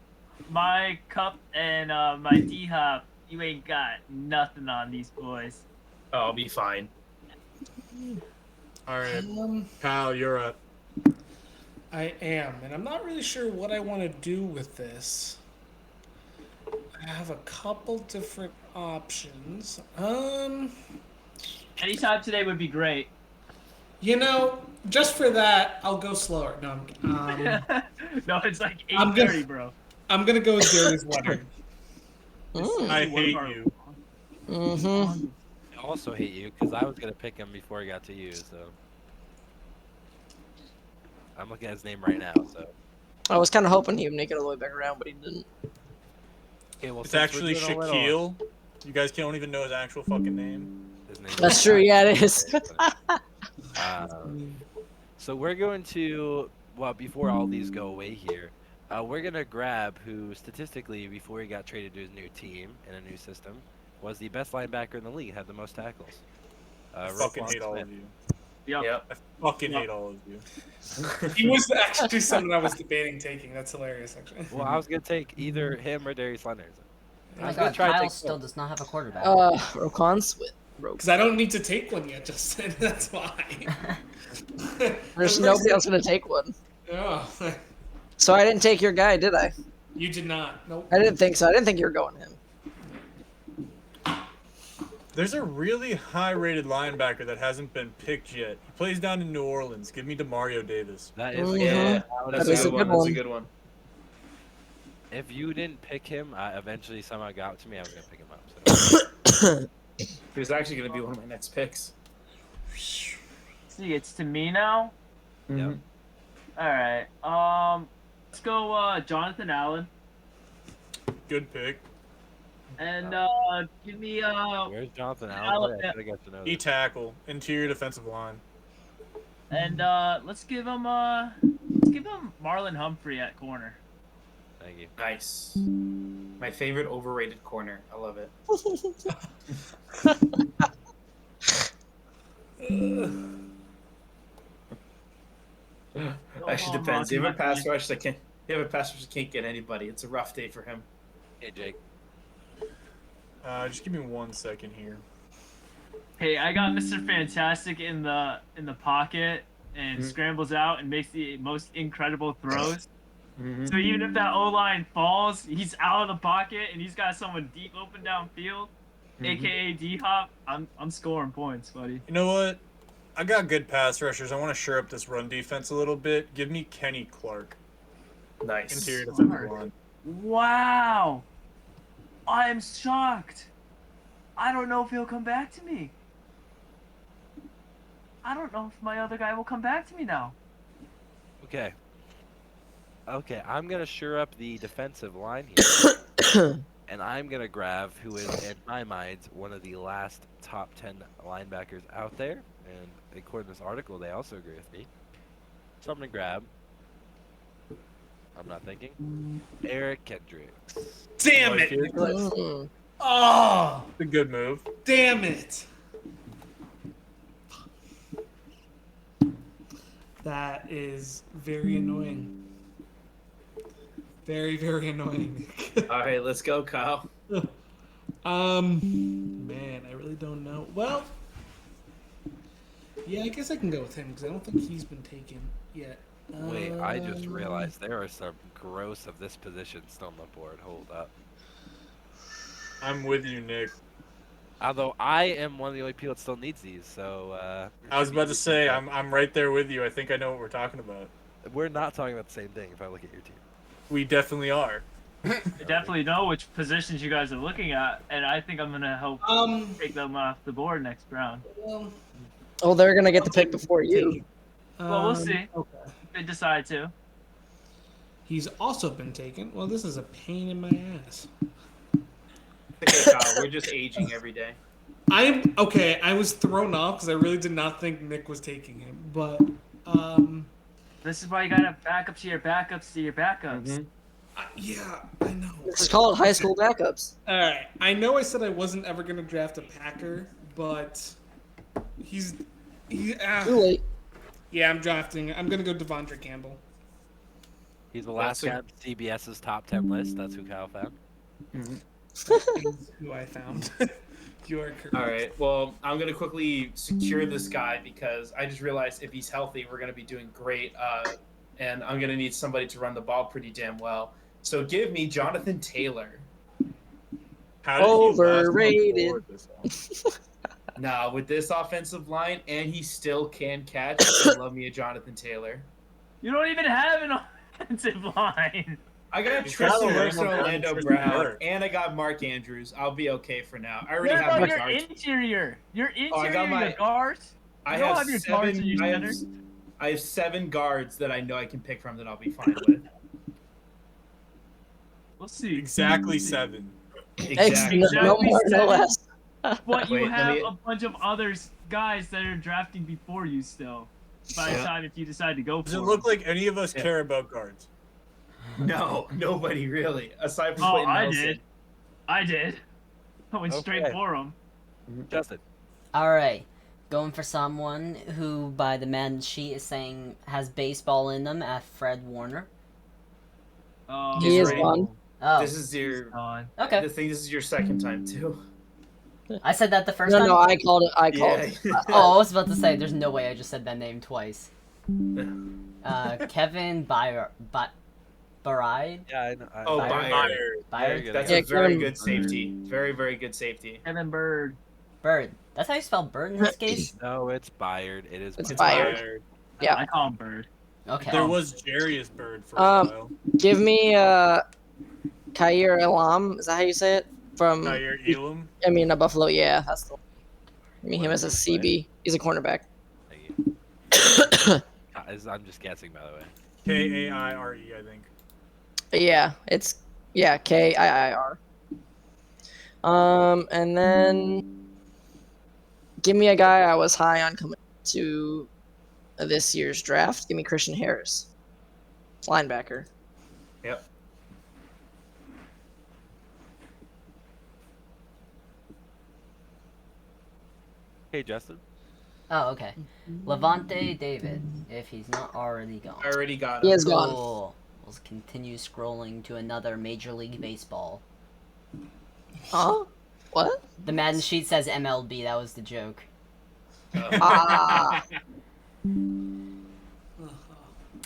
my Cup, and my D-Hop, you ain't got nothing on these boys. Oh, I'll be fine. All right. Um, Kyle, you're up. I am, and I'm not really sure what I want to do with this. I have a couple different options. Anytime today would be great. You know, just for that, I'll go slower. No, No, it's like I'm gonna- 8:30, bro. I'm gonna go with Darius Leonard. I hate you. Mm-hmm. I also hate you because I was gonna pick him before I got to you. So I'm looking at his name right now. So. I was kind of hoping he would make it all the way back around, but he didn't. Okay, well, It's since we're actually doing a little- Shaquille. You guys don't even know his actual fucking name. His name That's is- true. Yeah, it is. So we're going to, well, before all these go away here, we're going to grab who statistically, before he got traded to his new team in a new system, was the best linebacker in the league, had the most tackles. I fucking hate all Smith. of you. Yep. I fucking hate all of you. He was actually someone I was debating taking. That's hilarious, actually. Well, I was going to take either him or Darius Leonard. Oh I my was going god, to try to Kyle take still does not have a quarterback. Roquan Smith. Because I don't need to take one yet, Justin. That's why. There's nobody else gonna take one. Oh, So I didn't take your guy, did I? you did not. Nope. I didn't think so. I didn't think you were going him. There's a really high-rated linebacker that hasn't been picked yet. He plays down in New Orleans. Give me Demario Davis. That is a Mhm. good Yeah, one. that's That is a a good good one. That's a one. good one. If you didn't pick him, eventually somehow got to me, I was going to pick him up. So. He was actually going to be one of my next picks. See, it's to me now. Yep. All right. Let's go Jonathan Allen, Good pick. and give me Where's Jonathan Allen? I should have got to know E this. tackle, interior defensive line. and let's give him Marlon Humphrey at corner. Thank you. Nice. My favorite overrated corner. I love it. Actually, depends. You have a pass rush that can't. You have a pass rush that can't get anybody. It's a rough day for him. Hey, Jake. Just give me 1 second here. Hey, I got Mr. Fantastic in the pocket and Mhm. scrambles out and makes the most incredible throws. Mm-hmm. So even if that O line falls, he's out of the pocket and he's got someone deep open downfield, aka D Hop. I'm scoring points, buddy. You know what? I got good pass rushers. I want to shore up this run defense a little bit. Give me Kenny Clark, Nice. interior Smart. defensive line. Wow, I am shocked. I don't know if he'll come back to me. I don't know if my other guy will come back to me now. Okay. Okay, I'm going to shore up the defensive line here. And I'm going to grab who is, in my mind, one of the last top 10 linebackers out there. And according to this article, they also agree with me. So I'm going to grab, I'm not thinking, Eric Kendricks. Damn Like it! it. Mm. Oh, It's a good move. damn it! That is very annoying. Very, very annoying. All right, let's go, Kyle. Man, I really don't know. Well, yeah, I guess I can go with him because I don't think he's been taken yet. Wait, I just realized there are some gross of this position still on the board. Hold up. I'm with you, Nick. Although I am one of the only people that still needs these, so I was about to say, I'm right there with you. I think I know what we're talking about. we're not talking about the same thing if I look at your team. We definitely are. I definitely know which positions you guys are looking at, and I think I'm gonna help take them off the board next round. Well, Oh, they're gonna get the pick before you. Well, we'll see. Okay. If they decide to. He's also been taken. Well, this is a pain in my ass. Okay, Kyle, we're just aging every day. I'm okay. I was thrown off because I really did not think Nick was taking him, but This is why you gotta have backups to your backups to your backups. Mhm. yeah, I know. It's called high school backups. All right, I know I said I wasn't ever gonna draft a Packer, but he. Too late. Yeah, I'm drafting. I'm gonna go Devondre Campbell. He's the last That's guy on CBS's top 10 list. That's who Kyle found. Is who I found. You are correct. All right. Well, I'm gonna quickly secure this guy because I just realized if he's healthy, we're gonna be doing great. And I'm gonna need somebody to run the ball pretty damn well. So give me Jonathan Taylor. How did he last on the Overrated. board this long? Now with this offensive line, and he still can catch. I love me a Jonathan Taylor. You don't even have an offensive line. I got He's Tristan got a Wirfs and Lamar Orlando Tristan Brown, Wirfs. and I got Mark Andrews. I'll be okay for now. I already What have about my your guards. interior? Your I interior, got my- your guards. I You don't have have your guards and seven. your I centers? I have 7 guards that I know I can pick from that I'll be fine with. We'll see. Exactly 7. Exactly. No more, no seven. less. But you Wait, let have me- a bunch of others guys that are drafting before you still. By the Yeah. time if you decide to go for Does it them. look like any of us Yeah. care about guards? No, nobody really, aside from Oh, Quentin I Nelson. did. I did. I went straight Okay. for him. Justin. All right, going for someone who, by the Madden sheet, is saying has baseball in them at Fred Warner. Oh, He is right. gone. Oh, This is your. gone. okay. The thing. This is your second time too. I said that the first No, time. no, I called it. I called Yeah. it. Oh, I was about to say, there's no way I just said that name twice. Kevin Baride? Yeah, I know. Oh, Byard. Byard. Byard? good. That's Yeah, a very Kevin- good safety. Very, very good safety. Kevin Bird. Bird. That's how you spell bird in this case? No, it's Byard. It is It's Byard. Byard. Yeah. I call him Bird. Okay. There was Jarius Bird for a Um, while. Give me Kair Elam. Is that how you say it? From Jair Elam. I mean, Buffalo. Yeah, that's the. I mean, him as a CB. He's a cornerback. Thank you. I'm just guessing, by the way. Kaire, I think. Yeah, it's Kiir. And then give me a guy I was high on coming to this year's draft. Give me Christian Harris, linebacker. Yep. Hey, Justin. Oh, okay. Levante David, if he's not already gone. I already got He him. is gone. Cool. We'll continue scrolling to another Major League Baseball. Huh? What? The Madden sheet says MLB. That was the joke. Ah,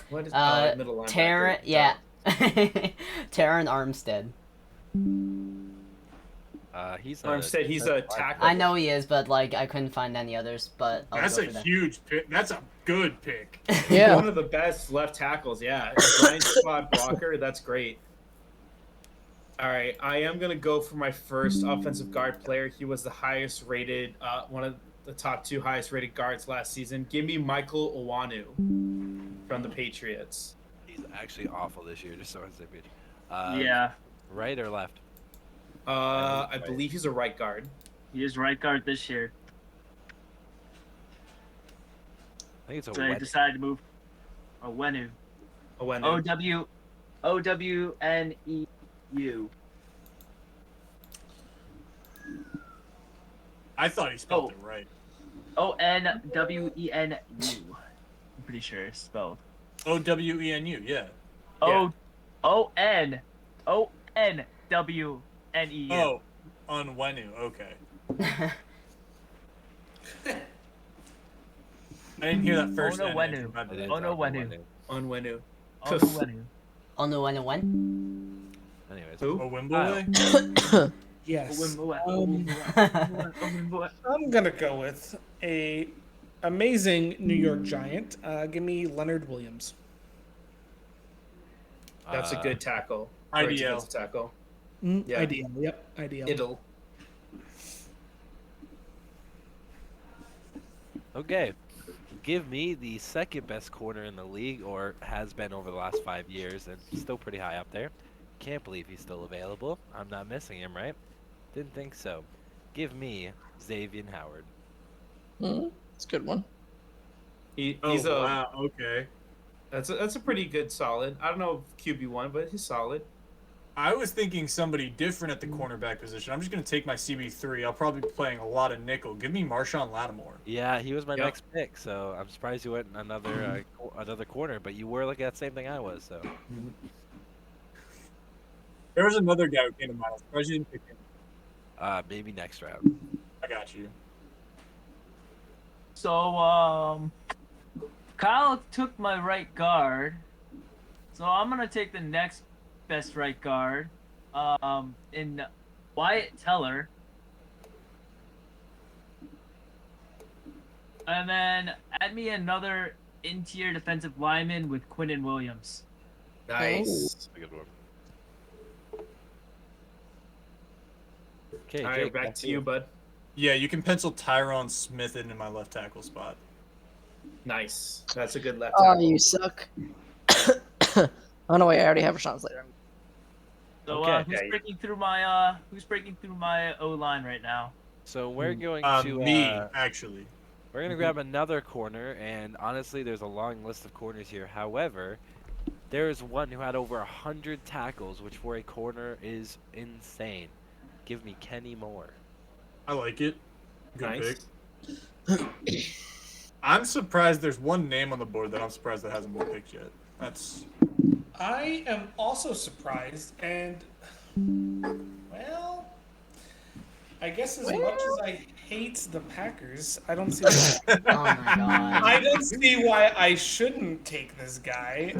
What is middle linebacker? Taron, yeah. Taron Armstead. He's Armstead, he's a tackle. I know he is, but like I couldn't find any others. But I'll That's go a for that. huge pick. That's a good pick. yeah. One of the best left tackles, yeah. Blind spot blocker, that's great. All right, I am going to go for my first offensive guard player. He was the highest rated, one of the top 2 highest rated guards last season. Give me Michael Owanu from the Patriots. He's actually awful this year, just so I say pitch. Yeah, Right or left? I believe he's a right guard. he is right guard this year. I think it's a So I wet. decided to move Owenu. Owanu. Owenu. I thought he spelled it right. Onwenu. I'm pretty sure it's spelled. Owenu, yeah. O Onwenu. Oh, Onwenu, okay. I didn't hear that first N. Onwenu. My bad. It is Onwenu. Onwenu. Onwenu. On the 1 and 1. Anyways. Who? Owimboe? Yes. Onwenu. I'm gonna go with a amazing New York Giant. Give me Leonard Williams. That's a good tackle. IDL. Great defensive tackle. Yeah. Ideal. Yep. Ideal. Idle. Okay. Give me the second best corner in the league, or has been over the last 5 years, and still pretty high up there. Can't believe he's still available. I'm not missing him, right? Didn't think so. Give me Xavier Howard. It's a good one. He's Oh, wow, okay. That's a pretty good solid. I don't know if QB1, but he's solid. I was thinking somebody different at the cornerback position. I'm just going to take my CB3. I'll probably be playing a lot of nickel. Give me Marshawn Lattimore. Yeah, he was my Yep. next pick, so I'm surprised you went another another corner, but you were looking at the same thing I was, so. There was another guy who came to mind. I'm surprised you didn't pick him. Maybe next round. I got you. So, Kyle took my right guard. So I'm gonna take the next best right guard. In Wyatt Teller. And then add me another in-tier defensive lineman with Quinnen Williams. Nice. That's a good one. Okay, All right, Jake, back to you, bud. Yeah, you can pencil Tyron Smith in my left tackle spot. Nice. That's a good left Oh, tackle. you suck. Oh no, wait, I already have Rashawn Slater. So Okay. who's breaking through my O line right now? So we're going to Me, actually. we're gonna grab another corner, and honestly, there's a long list of corners here. However, there is one who had over 100 tackles, which for a corner is insane. Give me Kenny Moore. I like it. Good Nice. pick. I'm surprised there's one name on the board that I'm surprised that hasn't been picked yet. That's I am also surprised, and well, I guess as much as I hate the Packers, I don't see. Oh my god. I don't see why I shouldn't take this guy.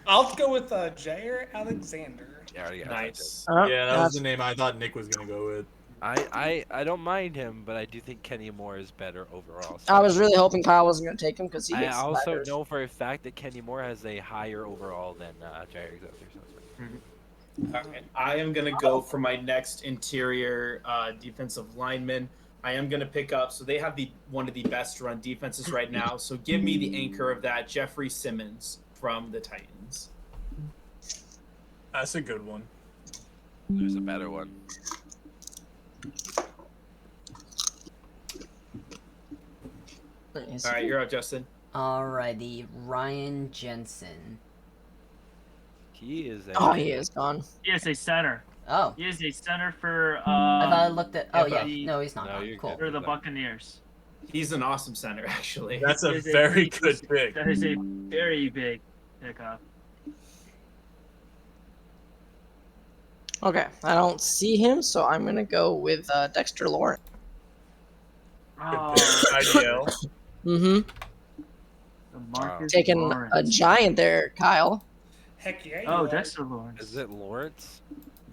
I'll go with Jair Alexander. Yeah, I already got Nice. yeah, that was the name I thought Nick was gonna go with. I don't mind him, but I do think Kenny Moore is better overall. I was really hoping Kyle wasn't going to take him because he I gets also Packers. know for a fact that Kenny Moore has a higher overall than Jair Alexander. Alright, I am gonna go for my next interior defensive lineman. I am gonna pick up. So they have one of the best run defenses right now. So give me the anchor of that, Jeffrey Simmons from the Titans. That's a good one. There's a better one. Nice. All right, you're up, Justin. Alrighty, Ryan Jensen. He is a. Oh, he is gone. He is a center. Oh, He is a center for I thought I looked at. Oh yeah, yeah, no, he's not. No, gone. you're Cool. for the Buccaneers. He's an awesome center, actually. That's a Is a- very good pick. That is a very big pickup. Okay, I don't see him, so I'm going to go with Dexter Lawrence. Good Oh, pick. IDL. Mm-hmm. the Marcus Taking a Lawrence. giant there, Kyle. Heck yeah. Oh, you are. Dexter Lawrence. Is it Lawrence?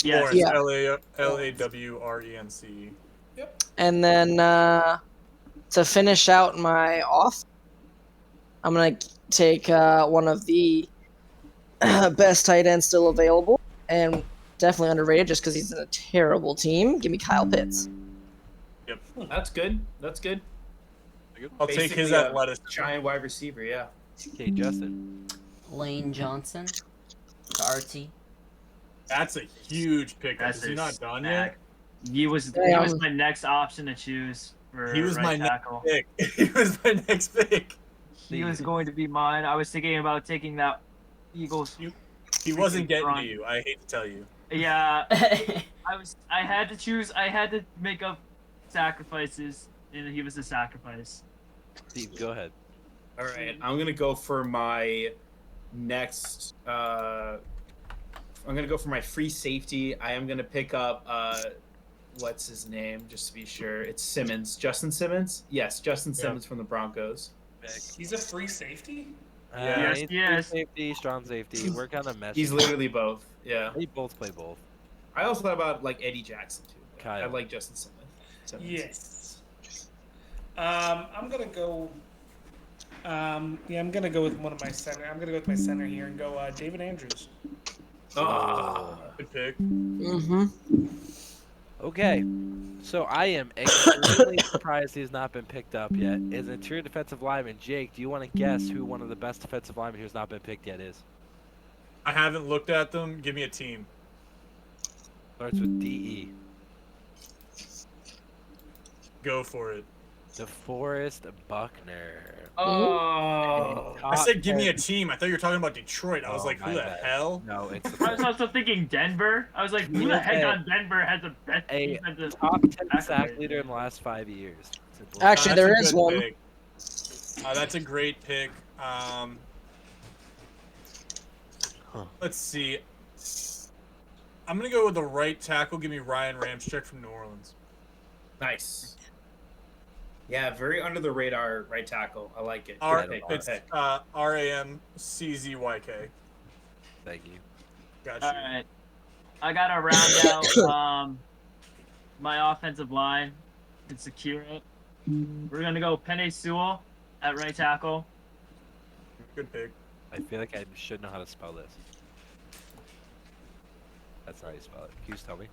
Yes. Lawrence, Yeah. Lawrence. And then to finish out my off, I'm going to take one of the best tight ends still available, and definitely underrated just because he's in a terrible team. Give me Kyle Pitts. That's good. That's good. I'll take his Basically a athleticism. Giant wide receiver, yeah. Okay, Justin. Lane Johnson. To RT. That's a huge pickup. That's Is he a not done stack. yet? He was Damn. my next option to choose for He was right my next tackle. pick. He was my next pick. He was going to be mine. I was thinking about taking that Eagles. He wasn't getting Front. to you. I hate to tell you. Yeah, I had to choose. I had to make up sacrifices, and he was a sacrifice. Steve, go ahead. All right, I'm gonna go for my next. I'm gonna go for my free safety. I am gonna pick up. What's his name? Just to be sure, it's Simmons. Justin Simmons. Yes, Justin Yeah. Simmons from the Broncos. He's a free safety. Yes, He's yes. safety, strong safety. We're kind of messy. He's literally both. Yeah. They both play both. I also thought about like Eddie Jackson too. but I Kyle. like Justin Simmons. Yes. I'm gonna go. Yeah, I'm gonna go with one of my center. I'm gonna go with my center here and go David Andrews. Oh. Good pick. Mm-hmm. Okay, so I am extremely surprised he's not been picked up yet. Is an interior defensive lineman. Jake, do you want to guess who one of the best defensive linemen who's not been picked yet is? I haven't looked at them. Give me a team. Starts with DE. Go for it. DeForest Buckner. Oh, I said give me a team. I thought you were talking about Detroit. I was Oh, like, who my the bad. hell? No, it's I was also thinking Denver. I was like, who the heck on Denver has the best A defensive top 10 sack sack rate? leader in the last 5 years. Simple. Actually, That's there a is good one. pick. That's a great pick. Let's see. I'm gonna go with the right tackle. Give me Ryan Ramczyk from New Orleans. Nice. Yeah, very under the radar right tackle. I like it. R- Good pick, it's good pick. RAMCZYK. Thank you. Got you. All right, I gotta round out my offensive line and secure it. We're gonna go Penei Sewell at right tackle. Good pick. I feel like I should know how to spell this. That's not how you spell it. Can you just tell me?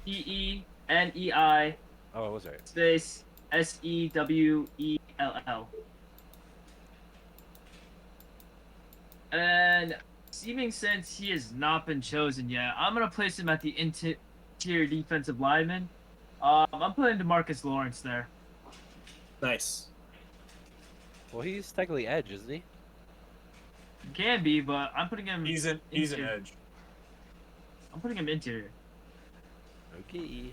Peenei Oh, I was right. space Sewell. And seeming since he has not been chosen yet, I'm gonna place him at the interior defensive lineman. I'm putting DeMarcus Lawrence there. Nice. Well, he's technically edge, isn't he? He can be, but I'm putting him. He's an edge. I'm putting him interior. Okay.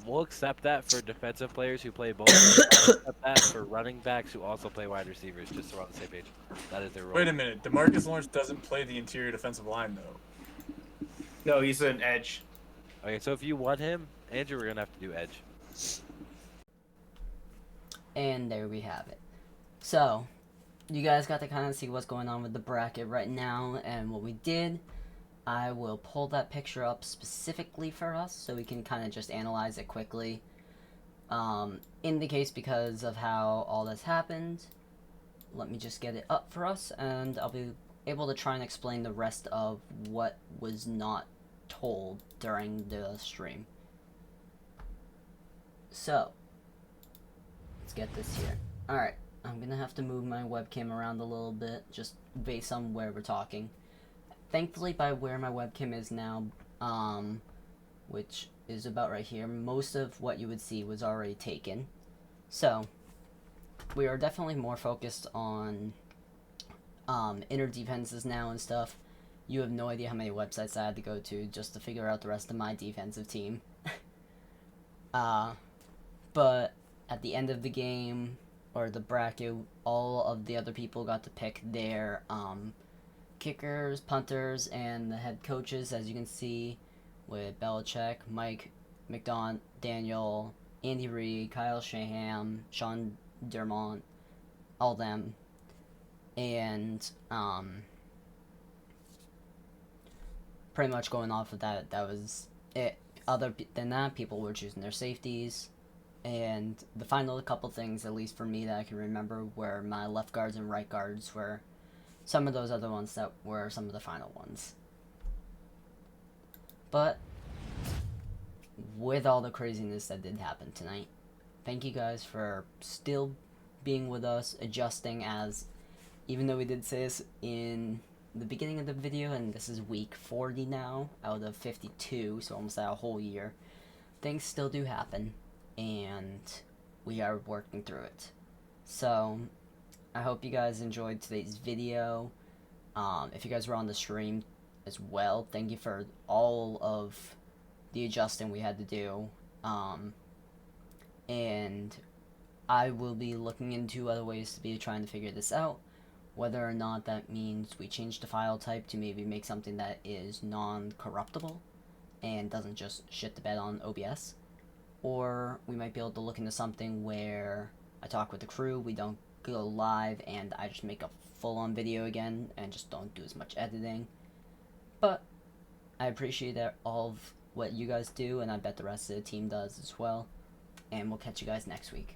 We'll accept that for defensive players who play both. We'll accept that for running backs who also play wide receivers, just so we're on the same page. That is their role. Wait a minute. DeMarcus Lawrence doesn't play the interior defensive line, though. No, he's an edge. Okay, so if you want him, Andrew, we're gonna have to do edge. And there we have it. So, you guys got to kind of see what's going on with the bracket right now and what we did. I will pull that picture up specifically for us so we can kind of just analyze it quickly. In the case because of how all this happened, let me just get it up for us and I'll be able to try and explain the rest of what was not told during the stream. So, let's get this here. Alright, I'm gonna have to move my webcam around a little bit, just based on where we're talking. Thankfully, by where my webcam is now, which is about right here, most of what you would see was already taken. So, we are definitely more focused on inner defenses now and stuff. You have no idea how many websites I had to go to just to figure out the rest of my defensive team. But at the end of the game, or the bracket, all of the other people got to pick their kickers, punters, and the head coaches, as you can see, with Belichick, Mike McDaniel, Andy Reid, Kyle Shanahan, Sean Dermont, all them. And pretty much going off of that, that was it. Other than that, people were choosing their safeties. And the final couple things, at least for me, that I can remember, were my left guards and right guards were some of those other ones that were some of the final ones. But with all the craziness that did happen tonight, thank you guys for still being with us, adjusting, as even though we did say this in the beginning of the video, and this is week 40 now out of 52, so almost a whole year, things still do happen, and we are working through it. So I hope you guys enjoyed today's video. If you guys were on the stream as well, thank you for all of the adjusting we had to do. And I will be looking into other ways to be trying to figure this out. Whether or not that means we change the file type to maybe make something that is non-corruptible and doesn't just shit the bed on OBS. Or we might be able to look into something where I talk with the crew, we don't go live, and I just make a full-on video again and just don't do as much editing. But I appreciate all of what you guys do, and I bet the rest of the team does as well. And we'll catch you guys next week.